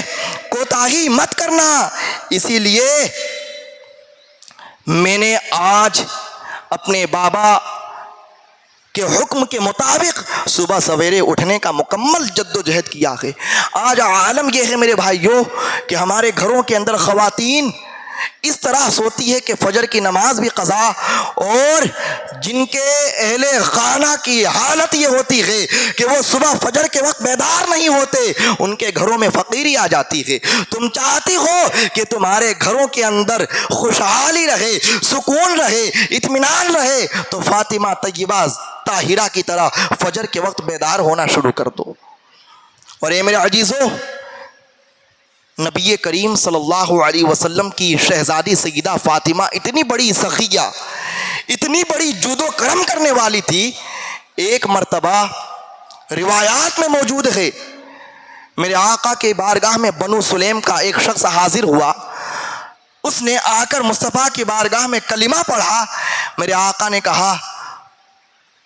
[SPEAKER 1] کوتاہی مت کرنا۔ اسی لیے میں نے آج اپنے بابا کے حکم کے مطابق صبح سویرے اٹھنے کا مکمل جد و جہد کیا ہے۔ آج عالم یہ ہے میرے بھائیوں کہ ہمارے گھروں کے اندر خواتین اس طرح سوتی ہے کہ فجر کی نماز بھی قضا، اور جن کے اہل خانہ کی حالت یہ ہوتی ہے کہ وہ صبح فجر کے وقت بیدار نہیں ہوتے، ان کے گھروں میں فقیری آ جاتی ہے۔ تم چاہتی ہو کہ تمہارے گھروں کے اندر خوشحالی رہے، سکون رہے، اطمینان رہے، تو فاطمہ طیبہ طاہرہ کی طرح فجر کے وقت بیدار ہونا شروع کر دو۔ اور اے میرے عزیزوں، نبی کریم صلی اللہ علیہ وسلم کی شہزادی سیدہ فاطمہ اتنی بڑی سخیہ، اتنی بڑی جود و کرم کرنے والی تھی، ایک مرتبہ روایات میں موجود ہے، میرے آقا کے بارگاہ میں بنو سلیم کا ایک شخص حاضر ہوا، اس نے آ کر مصطفیٰ کی بارگاہ میں کلمہ پڑھا۔ میرے آقا نے کہا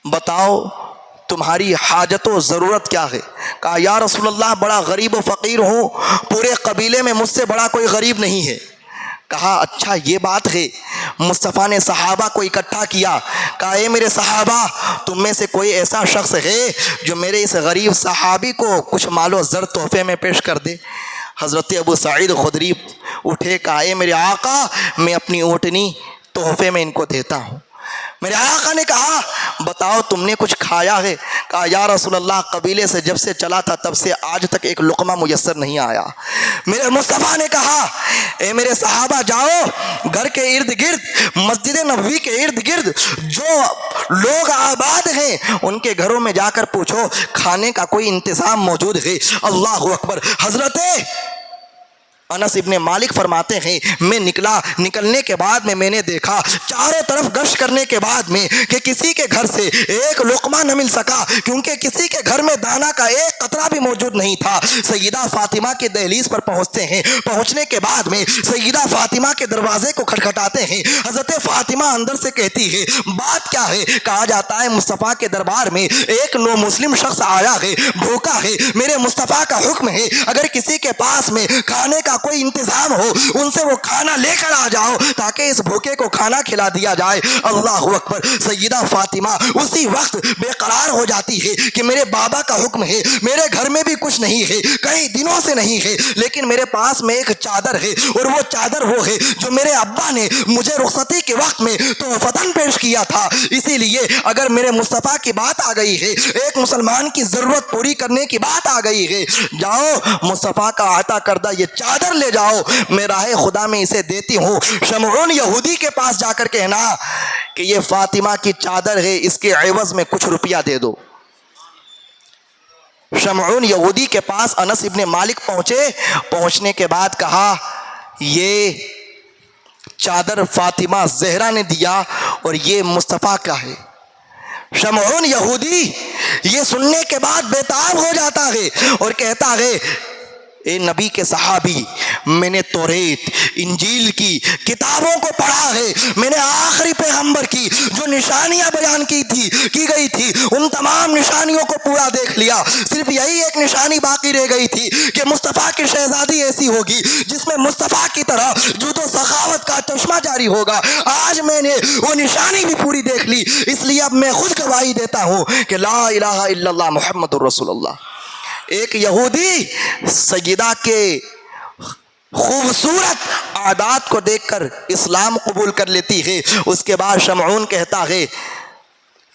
[SPEAKER 1] بتاؤ تمہاری حاجت و ضرورت کیا ہے؟ کہا یا رسول اللہ بڑا غریب و فقیر ہوں، پورے قبیلے میں مجھ سے بڑا کوئی غریب نہیں ہے۔ کہا اچھا یہ بات ہے۔ مصطفیٰ نے صحابہ کو اکٹھا کیا، کہا اے میرے صحابہ، تم میں سے کوئی ایسا شخص ہے جو میرے اس غریب صحابی کو کچھ مال و زر تحفے میں پیش کر دے؟ حضرت ابو سعید خدری اٹھے، کہا اے میرے آقا، میں اپنی اونٹنی تحفے میں ان کو دیتا ہوں۔ میرے آقا نے کہا بتاؤ تم نے کچھ کھایا ہے؟ کہا یا رسول اللہ قبیلے سے جب سے چلا تھا تب سے آج تک ایک لقمہ میسر نہیں آیا۔ میرے مصطفیٰ نے کہا اے میرے صحابہ جاؤ گھر کے ارد گرد، مسجد نبوی کے ارد گرد جو لوگ آباد ہیں ان کے گھروں میں جا کر پوچھو کھانے کا کوئی انتظام موجود ہے۔ اللہ اکبر۔ حضرت انس ابن مالک فرماتے ہیں میں نکلنے کے بعد میں نے دیکھا چاروں طرف گشت کرنے کے بعد میں کہ کسی کے گھر سے ایک لقمہ نہ مل سکا، کیونکہ کسی کے گھر میں دانہ کا ایک قطرہ بھی موجود نہیں تھا۔ سیدہ فاطمہ کے دہلیز پر پہنچتے ہیں، پہنچنے کے بعد میں سیدہ فاطمہ کے دروازے کو کھٹکھٹاتے ہیں۔ حضرت فاطمہ اندر سے کہتی ہے بات کیا ہے؟ کہا جاتا ہے مصطفیٰ کے دربار میں ایک نو مسلم شخص آیا ہے، بھوکا ہے، میرے مصطفیٰ کا حکم ہے اگر کسی کے پاس میں کھانے کا کوئی انتظام ہو ان سے وہ کھانا لے کر آ جاؤ تاکہ اس بھوکے کو کھانا کھلا دیا جائے۔ اللہ اکبر۔ سیدہ فاطمہ اسی وقت بے قرار ہو جاتی ہے کہ میرے بابا کا حکم ہے، میرے گھر میں بھی کچھ نہیں ہے، کئی دنوں سے نہیں ہے، لیکن میرے پاس میں ایک چادر ہے، اور وہ چادر وہ ہے جو میرے ابا نے مجھے رخصتی کے وقت میں تحفتاً پیش کیا تھا۔ اسی لیے اگر میرے مصطفیٰ کی بات آ گئی ہے، ایک مسلمان کی ضرورت پوری کرنے کی بات آ گئی ہے، جاؤ مصطفیٰ کا عطا کردہ یہ چادر لے جاؤ، میں راہ خدا میں اسے دیتی ہوں۔ شمعون یہودی کے پاس جا کر کہنا کہ یہ فاطمہ کی چادر ہے، اس کے عوض میں کچھ روپیہ دے دو۔ شمعون یہودی کے پاس انس ابن مالک پہنچنے کے بعد کہا یہ چادر فاطمہ زہرا نے دیا اور یہ مصطفیٰ کا ہے۔ شمعون یہودی یہ سننے کے بعد بےتاب ہو جاتا ہے اور کہتا ہے اے نبی کے صحابی، میں نے توریت انجیل کی کتابوں کو پڑھا ہے، میں نے آخری پیغمبر کی جو نشانیاں بیان کی گئی تھی ان تمام نشانیوں کو پورا دیکھ لیا، صرف یہی ایک نشانی باقی رہ گئی تھی کہ مصطفیٰ کی شہزادی ایسی ہوگی جس میں مصطفیٰ کی طرح جود و سخاوت کا چشمہ جاری ہوگا۔ آج میں نے وہ نشانی بھی پوری دیکھ لی، اس لیے اب میں خود گواہی دیتا ہوں کہ لا الہ الا اللہ محمد الرسول اللہ۔ ایک یہودی سیدہ کے خوبصورت عادات کو دیکھ کر اسلام قبول کر لیتی ہے۔ اس کے بعد شمعون کہتا ہے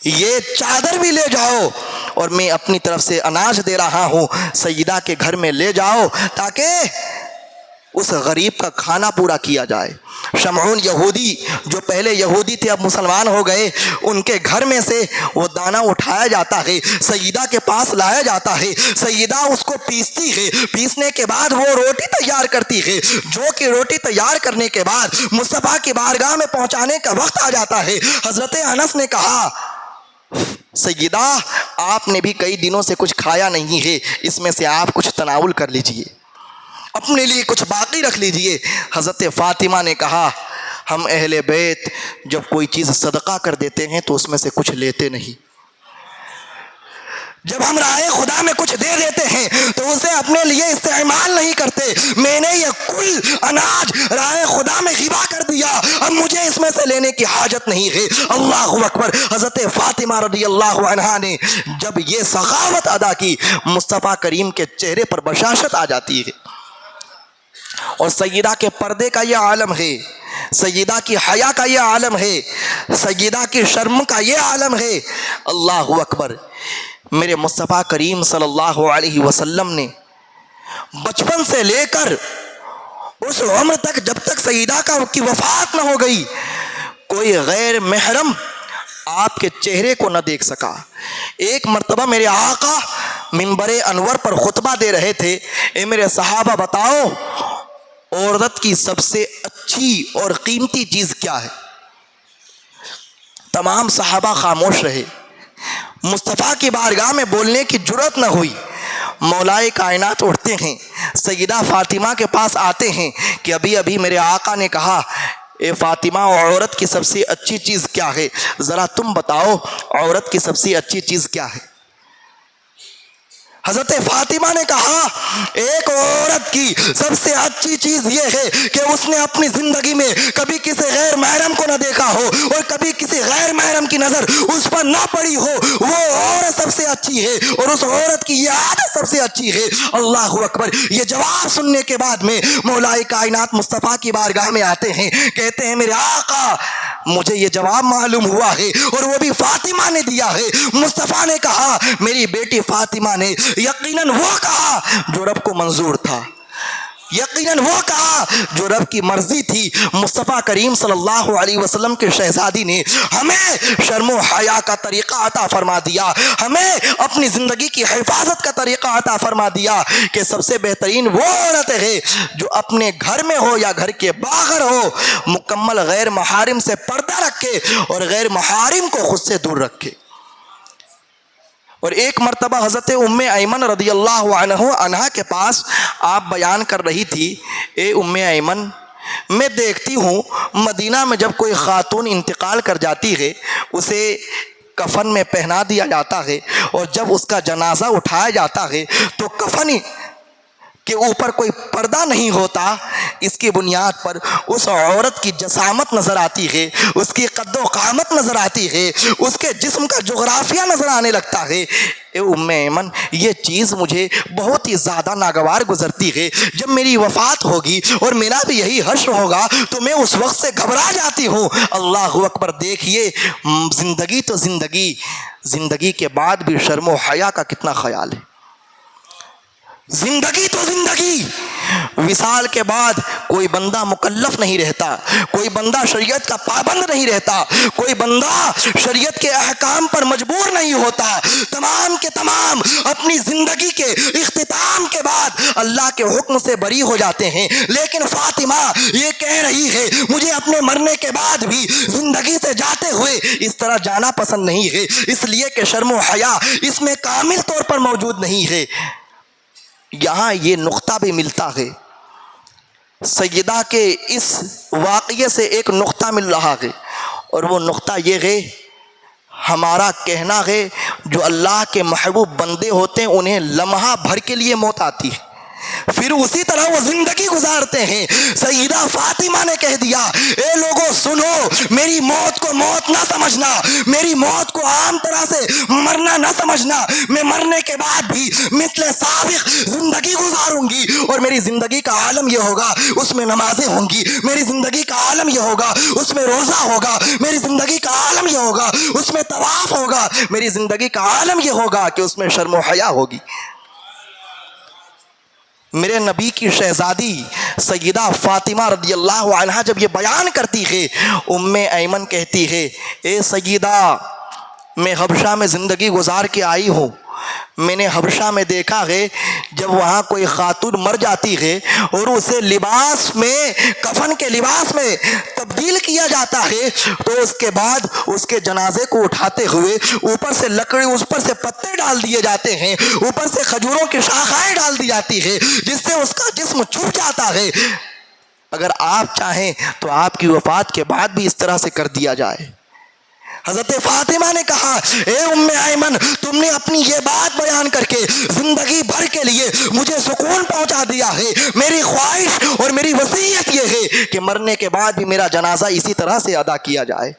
[SPEAKER 1] یہ چادر بھی لے جاؤ اور میں اپنی طرف سے اناج دے رہا ہوں، سیدہ کے گھر میں لے جاؤ تاکہ اس غریب کا کھانا پورا کیا جائے۔ شمعون یہودی جو پہلے یہودی تھے اب مسلمان ہو گئے، ان کے گھر میں سے وہ دانہ اٹھایا جاتا ہے، سیدہ کے پاس لایا جاتا ہے، سیدہ اس کو پیستی ہے، پیسنے کے بعد وہ روٹی تیار کرتی ہے، جو کہ روٹی تیار کرنے کے بعد مصطفیٰ کی بارگاہ میں پہنچانے کا وقت آ جاتا ہے۔ حضرت انس نے کہا سیدہ آپ نے بھی کئی دنوں سے کچھ کھایا نہیں ہے، اس میں سے آپ کچھ تناول کر لیجئے، اپنے لیے کچھ باقی رکھ لیجئے۔ حضرت فاطمہ نے کہا ہم اہل بیت جب کوئی چیز صدقہ کر دیتے ہیں تو اس میں سے کچھ لیتے نہیں، جب ہم راہ خدا میں کچھ دے دیتے ہیں تو اسے اپنے لیے استعمال نہیں کرتے۔ میں نے یہ کل اناج راہ خدا میں ہبہ کر دیا اب مجھے اس میں سے لینے کی حاجت نہیں ہے۔ اللہ اکبر۔ حضرت فاطمہ رضی اللہ عنہا نے جب یہ سخاوت ادا کی، مصطفیٰ کریم کے چہرے پر بشاشت آ جاتی ہے۔ اور سیدہ کے پردے کا یہ عالم ہے، سیدہ کی حیا کا یہ عالم ہے، سیدہ کی شرم کا یہ عالم ہے۔ اللہ اکبر۔ میرے مصطفیٰ کریم صلی اللہ علیہ وسلم نے بچپن سے لے کر اس عمر تک، جب تک سیدہ کی وفات نہ ہو گئی، کوئی غیر محرم آپ کے چہرے کو نہ دیکھ سکا۔ ایک مرتبہ میرے آقا منبر انور پر خطبہ دے رہے تھے، اے میرے صحابہ بتاؤ عورت کی سب سے اچھی اور قیمتی چیز کیا ہے؟ تمام صحابہ خاموش رہے۔ مصطفیٰ کی بارگاہ میں بولنے کی جرأت نہ ہوئی۔ مولائے کائنات اٹھتے ہیں، سیدہ فاطمہ کے پاس آتے ہیں کہ ابھی ابھی میرے آقا نے کہا اے فاطمہ عورت کی سب سے اچھی چیز کیا ہے؟ ذرا تم بتاؤ عورت کی سب سے اچھی چیز کیا ہے؟ حضرت فاطمہ نے کہا ایک عورت کی سب سے اچھی چیز یہ ہے کہ اس نے اپنی زندگی میں کبھی کسی غیر محرم کو نہ دیکھا ہو اور کبھی کسی غیر محرم کی نظر اس پر نہ پڑی ہو، وہ عورت سب سے اچھی ہے اور اس عورت کی یہ عادت سب سے اچھی ہے۔ اللہ اکبر۔ یہ جواب سننے کے بعد میں مولا کائنات مصطفیٰ کی بارگاہ میں آتے ہیں، کہتے ہیں میرے آقا مجھے یہ جواب معلوم ہوا ہے اور وہ بھی فاطمہ نے دیا ہے۔ مصطفیٰ نے کہا میری بیٹی فاطمہ نے یقیناً وہ کہا جو رب کو منظور تھا، یقیناً وہ کہا جو رب کی مرضی تھی۔ مصطفیٰ کریم صلی اللہ علیہ وسلم کے شہزادی نے ہمیں شرم و حیا کا طریقہ عطا فرما دیا، ہمیں اپنی زندگی کی حفاظت کا طریقہ عطا فرما دیا کہ سب سے بہترین وہ عورت ہے جو اپنے گھر میں ہو یا گھر کے باہر ہو مکمل غیر محارم سے پردہ رکھے اور غیر محارم کو خود سے دور رکھے۔ اور ایک مرتبہ حضرت ام ایمن رضی اللہ عنہا کے پاس آپ بیان کر رہی تھی، اے ام ایمن میں دیکھتی ہوں مدینہ میں جب کوئی خاتون انتقال کر جاتی ہے اسے کفن میں پہنا دیا جاتا ہے، اور جب اس کا جنازہ اٹھایا جاتا ہے تو کفن کے اوپر کوئی پردہ نہیں ہوتا۔ اس کی بنیاد پر اس عورت کی جسامت نظر آتی ہے، اس کی قد و قامت نظر آتی ہے، اس کے جسم کا جغرافیہ نظر آنے لگتا ہے۔ اے ام ایمن یہ چیز مجھے بہت ہی زیادہ ناگوار گزرتی ہے۔ جب میری وفات ہوگی اور میرا بھی یہی حشر ہوگا تو میں اس وقت سے گھبرا جاتی ہوں۔ اللہ اکبر۔ دیکھیے زندگی تو زندگی کے بعد بھی شرم و حیا کا کتنا خیال ہے۔ زندگی تو زندگی، وصال کے بعد کوئی بندہ مکلف نہیں رہتا، کوئی بندہ شریعت کا پابند نہیں رہتا، کوئی بندہ شریعت کے احکام پر مجبور نہیں ہوتا۔ تمام کے تمام اپنی زندگی کے اختتام کے بعد اللہ کے حکم سے بری ہو جاتے ہیں، لیکن فاطمہ یہ کہہ رہی ہے مجھے اپنے مرنے کے بعد بھی زندگی سے جاتے ہوئے اس طرح جانا پسند نہیں ہے، اس لیے کہ شرم و حیا اس میں کامل طور پر موجود نہیں ہے۔ یہاں یہ نقطہ بھی ملتا ہے، سیدہ کے اس واقعے سے ایک نقطہ مل رہا ہے، اور وہ نقطہ یہ ہے ہمارا کہنا ہے جو اللہ کے محبوب بندے ہوتے ہیں انہیں لمحہ بھر کے لیے موت آتی ہے، پھر اسی طرح وہ زندگی گزارتے ہیں۔ سیدہ فاطمہ نے کہہ دیا اے لوگوں سنو، میری موت کو موت نہ سمجھنا، میری موت کو عام طرح سے مرنا نہ سمجھنا، میں مرنے کے بعد بھی مثل سابق زندگی گزاروں گی، اور میری زندگی کا عالم یہ ہوگا اس میں نمازیں ہوں گی، میری زندگی کا عالم یہ ہوگا اس میں روزہ ہوگا، میری زندگی کا عالم یہ ہوگا اس میں طواف ہوگا، میری زندگی کا عالم یہ ہوگا کہ اس میں شرم و حیا ہوگی۔ میرے نبی کی شہزادی سیدہ فاطمہ رضی اللہ عنہا جب یہ بیان کرتی ہے، ام ایمن کہتی ہے اے سیدہ میں حبشہ میں زندگی گزار کے آئی ہوں، میں نے حبشہ میں دیکھا ہے جب وہاں کوئی خاتون مر جاتی ہے اور اسے لباس میں کفن کے لباس میں تبدیل کیا جاتا ہے تو اس کے بعد اس کے جنازے کو اٹھاتے ہوئے اوپر سے لکڑی، اس پر سے پتے ڈال دیے جاتے ہیں، اوپر سے کھجوروں کی شاخائیں ڈال دی جاتی ہے جس سے اس کا جسم چھپ جاتا ہے۔ اگر آپ چاہیں تو آپ کی وفات کے بعد بھی اس طرح سے کر دیا جائے۔ حضرت فاطمہ نے کہا اے ام ایمن، تم نے اپنی یہ بات بیان کر کے زندگی بھر کے لیے مجھے سکون پہنچا دیا ہے۔ میری خواہش اور میری وصیت یہ ہے کہ مرنے کے بعد بھی میرا جنازہ اسی طرح سے ادا کیا جائے،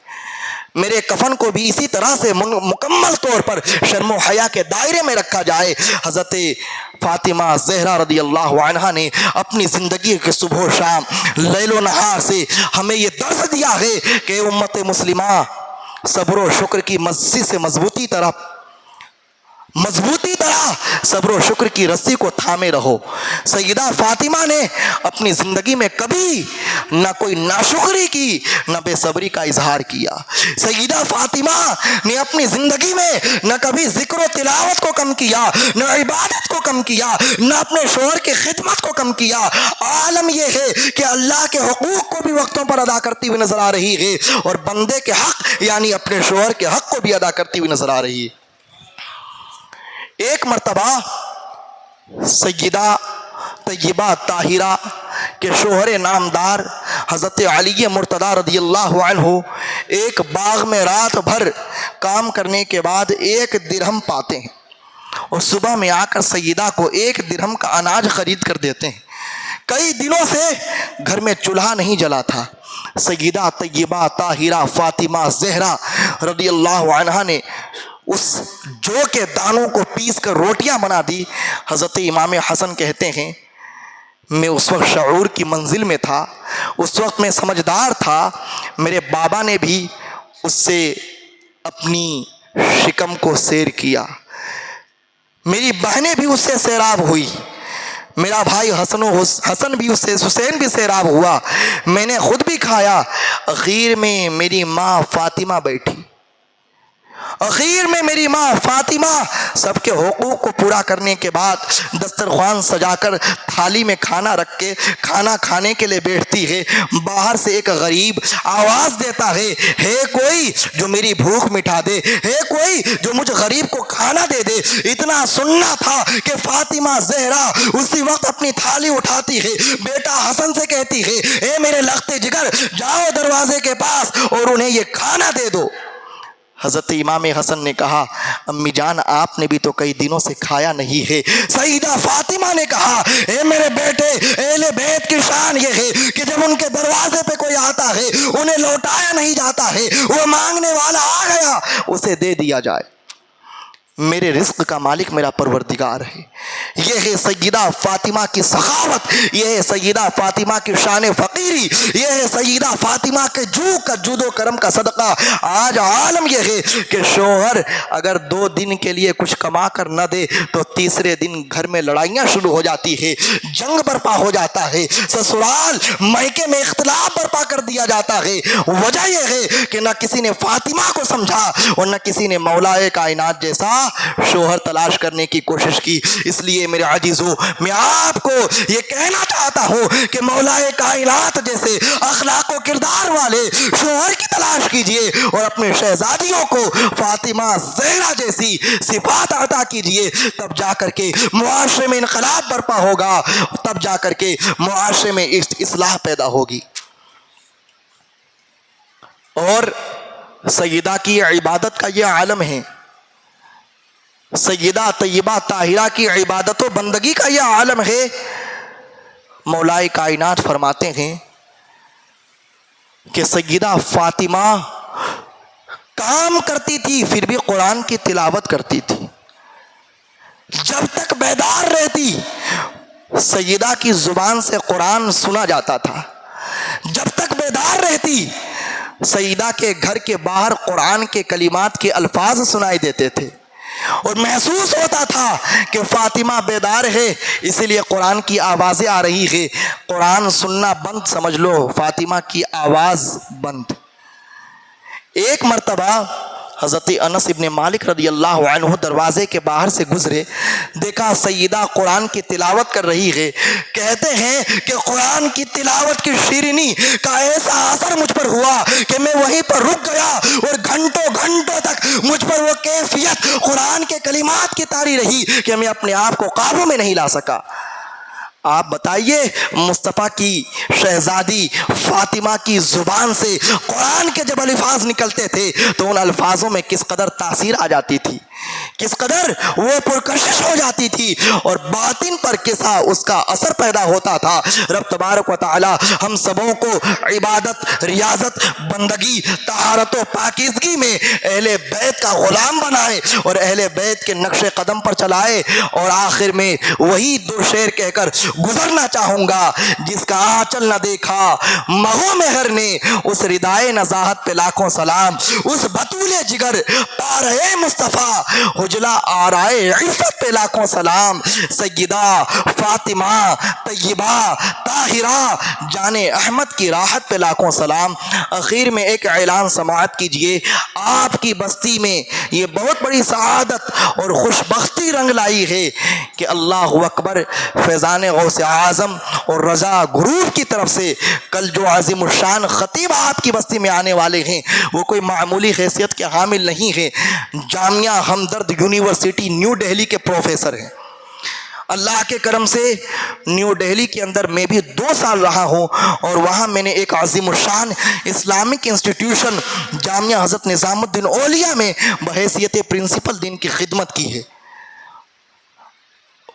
[SPEAKER 1] میرے کفن کو بھی اسی طرح سے مکمل طور پر شرم و حیا کے دائرے میں رکھا جائے۔ حضرت فاطمہ زہرا رضی اللہ عنہا نے اپنی زندگی کے صبح و شام، لیل و نہار سے ہمیں یہ درس دیا ہے کہ امت مسلمہ صبر و شکر کی مزید سے مضبوطی طرح صبر و شکر کی رسی کو تھامے رہو۔ سیدہ فاطمہ نے اپنی زندگی میں کبھی نہ کوئی ناشکری کی، نہ بے صبری کا اظہار کیا۔ سیدہ فاطمہ نے اپنی زندگی میں نہ کبھی ذکر و تلاوت کو کم کیا، نہ عبادت کو کم کیا، نہ اپنے شوہر کی خدمت کو کم کیا۔ عالم یہ ہے کہ اللہ کے حقوق کو بھی وقتوں پر ادا کرتی ہوئی نظر آ رہی ہے، اور بندے کے حق یعنی اپنے شوہر کے حق کو بھی ادا کرتی ہوئی نظر آ رہی ہے۔ ایک مرتبہ سیدہ طیبہ طاہرہ کے شوہر نامدار حضرت علی مرتضیٰ رضی اللہ عنہ ایک باغ میں رات بھر کام کرنے کے بعد 1 درہم پاتے ہیں، اور صبح میں آ کر سیدہ کو 1 درہم کا اناج خرید کر دیتے ہیں۔ کئی دنوں سے گھر میں چولہا نہیں جلا تھا۔ سیدہ طیبہ طاہرہ فاطمہ زہرا رضی اللہ عنہا نے اس جو کے دانوں کو پیس کر روٹیاں بنا دی۔ حضرت امام حسن کہتے ہیں میں اس وقت شعور کی منزل میں تھا، اس وقت میں سمجھدار تھا، میرے بابا نے بھی اس سے اپنی شکم کو سیر کیا، میری بہنیں بھی اس سے سیراب ہوئی، میرا بھائی حسن بھی اس سے، حسین بھی سیراب ہوا، میں نے خود بھی کھایا۔ اخیر میں میری ماں فاطمہ بیٹھی، اخیر میں میری ماں فاطمہ سب کے حقوق کو پورا کرنے کے بعد دسترخوان سجا کر تھالی میں کھانا رکھ کے کھانا کھانے کے لیے بیٹھتی ہے۔ باہر سے ایک غریب آواز دیتا ہے کوئی جو میری بھوک مٹا دے، ہے کوئی جو مجھ غریب کو کھانا دے دے۔ اتنا سننا تھا کہ فاطمہ زہرا اسی وقت اپنی تھالی اٹھاتی ہے، بیٹا حسن سے کہتی ہے اے میرے لخت جگر، جاؤ دروازے کے پاس اور انہیں یہ کھانا دے دو۔ حضرت امام حسن نے کہا امی جان آپ نے بھی تو کئی دنوں سے کھایا نہیں ہے۔ سیدہ فاطمہ نے کہا اے میرے بیٹے، اہل بیت کی شان یہ ہے کہ جب ان کے دروازے پہ کوئی آتا ہے انہیں لوٹایا نہیں جاتا ہے، وہ مانگنے والا آ گیا اسے دے دیا جائے۔ میرے رزق کا مالک میرا پروردگار ہے۔ یہ ہے سیدہ فاطمہ کی سخاوت، یہ ہے سیدہ فاطمہ کی شان فقیری، یہ ہے سیدہ فاطمہ کے جود و کرم کا صدقہ۔ آج عالم یہ ہے کہ شوہر اگر 2 دن کے لیے کچھ کما کر نہ دے تو تیسرے دن گھر میں لڑائیاں شروع ہو جاتی ہے، جنگ برپا ہو جاتا ہے، سسرال میکے میں اختلاف برپا کر دیا جاتا ہے۔ وجہ یہ ہے کہ نہ کسی نے فاطمہ کو سمجھا اور نہ کسی نے مولائے کائنات جیسا شوہر تلاش کرنے کی کوشش کی۔ اس لیے میرے عزیزو میں آپ کو یہ کہنا چاہتا ہوں کہ مولائے کائنات جیسے اخلاق و کردار والے شوہر کی تلاش کیجئے اور اپنے شہزادیوں کو فاطمہ زہرا جیسی صفات عطا کیجئے، تب جا کر کے معاشرے میں انقلاب برپا ہوگا، تب جا کر کے معاشرے میں اصلاح پیدا ہوگی۔ اور سیدہ کی عبادت کا یہ عالم ہے، سیدہ طیبہ طاہرہ کی عبادت و بندگی کا یہ عالم ہے۔ مولائے کائنات فرماتے ہیں کہ سیدہ فاطمہ کام کرتی تھی پھر بھی قرآن کی تلاوت کرتی تھی، جب تک بیدار رہتی سیدہ کی زبان سے قرآن سنا جاتا تھا، جب تک بیدار رہتی سیدہ کے گھر کے باہر قرآن کے کلمات کے الفاظ سنائی دیتے تھے، اور محسوس ہوتا تھا کہ فاطمہ بیدار ہے اسی لیے قرآن کی آوازیں آ رہی ہے، قرآن سننا بند سمجھ لو، فاطمہ کی آواز بند۔ ایک مرتبہ حضرت انس ابن مالک رضی اللہ عنہ دروازے کے باہر سے گزرے، دیکھا سیدہ قرآن کی تلاوت کر رہی ہے۔ کہتے ہیں کہ قرآن کی تلاوت کی شیرینی کا ایسا اثر مجھ پر ہوا کہ میں وہیں پر رک گیا، اور گھنٹوں گھنٹوں تک مجھ پر وہ کیفیت قرآن کے کلمات کی طاری رہی کہ میں اپنے آپ کو قابو میں نہیں لا سکا۔ آپ بتائیے مصطفیٰ کی شہزادی فاطمہ کی زبان سے قرآن کے جب الفاظ نکلتے تھے تو ان الفاظوں میں کس قدر تاثیر آ جاتی تھی، کس قدر وہ پرکشش ہو جاتی تھی، اور باطن پر کیسا اس کا اثر پیدا ہوتا تھا۔ رب تبارک و تعالی ہم سبوں کو عبادت، ریاضت، بندگی، طہارت و پاکیزگی میں اہل بیت کا غلام بنائے اور اہل بیت کے نقش قدم پر چلائے۔ اور آخر میں وہی دو شعر کہہ کر گزرنا چاہوں گا، جس کا آنچل نہ دیکھا مہو مہر نے، اس ردائے نزاہت پہ لاکھوں سلام، اس بطول جگر پارے مصطفیٰ حجلا آرائے عفت پہ لاکھوں سلام، سیدہ فاطمہ طیبہ طاہرہ جان احمد کی راحت پہ لاکھوں سلام۔ اخیر میں ایک اعلان سماعت کیجئے، آپ کی بستی میں یہ بہت بڑی سعادت اور خوش بختی رنگ لائی ہے کہ اللہ اکبر فیضان غوث اعظم اور رضا گروپ کی طرف سے کل جو عظیم الشان خطیب آپ کی بستی میں آنے والے ہیں وہ کوئی معمولی حیثیت کے حامل نہیں ہے، جامعہ ہمدرد یونیورسٹی نیو دہلی کے پروفیسر ہیں۔ اللہ کے کرم سے نیو دہلی کے اندر میں بھی 2 سال رہا ہوں، اور وہاں میں نے ایک عظیم الشان اسلامک انسٹیٹیوشن جامعہ حضرت نظام الدین اولیاء میں بحیثیت پرنسپل دین کی خدمت کی ہے۔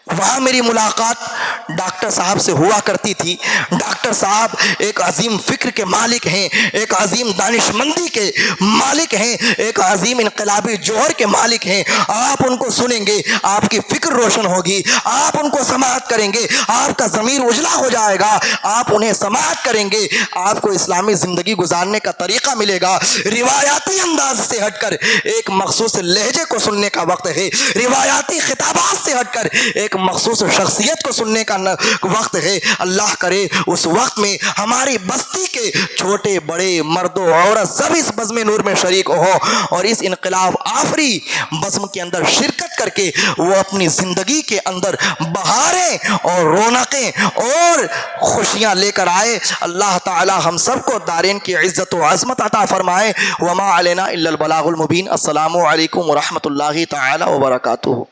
[SPEAKER 1] وہاں میری ملاقات ڈاکٹر صاحب سے ہوا کرتی تھی۔ ڈاکٹر صاحب ایک عظیم فکر کے مالک ہیں، ایک عظیم دانش مندی کے مالک ہیں، ایک عظیم انقلابی جوہر کے مالک ہیں۔ آپ ان کو سنیں گے آپ کی فکر روشن ہوگی، آپ ان کو سماعت کریں گے آپ کا ضمیر اجلا ہو جائے گا، آپ انہیں سماعت کریں گے آپ کو اسلامی زندگی گزارنے کا طریقہ ملے گا۔ روایاتی انداز سے ہٹ کر ایک مخصوص لہجے کو سننے کا وقت ہے، روایاتی خطابات سے ہٹ کر ایک مخصوص شخصیت کو سننے کا وقت ہے۔ اللہ کرے اس وقت میں ہماری بستی کے چھوٹے بڑے مرد و عورت سب اس بزم نور میں شریک ہو اور اس انقلاب آفری بزم کے اندر شرکت کر کے وہ اپنی زندگی کے اندر بہاریں اور رونقیں اور خوشیاں لے کر آئے۔ اللہ تعالی ہم سب کو دارین کی عزت و عظمت عطا فرمائے۔ وما علینا الا البلاغ المبین۔ السلام علیکم ورحمۃ اللہ تعالی وبرکاتہ۔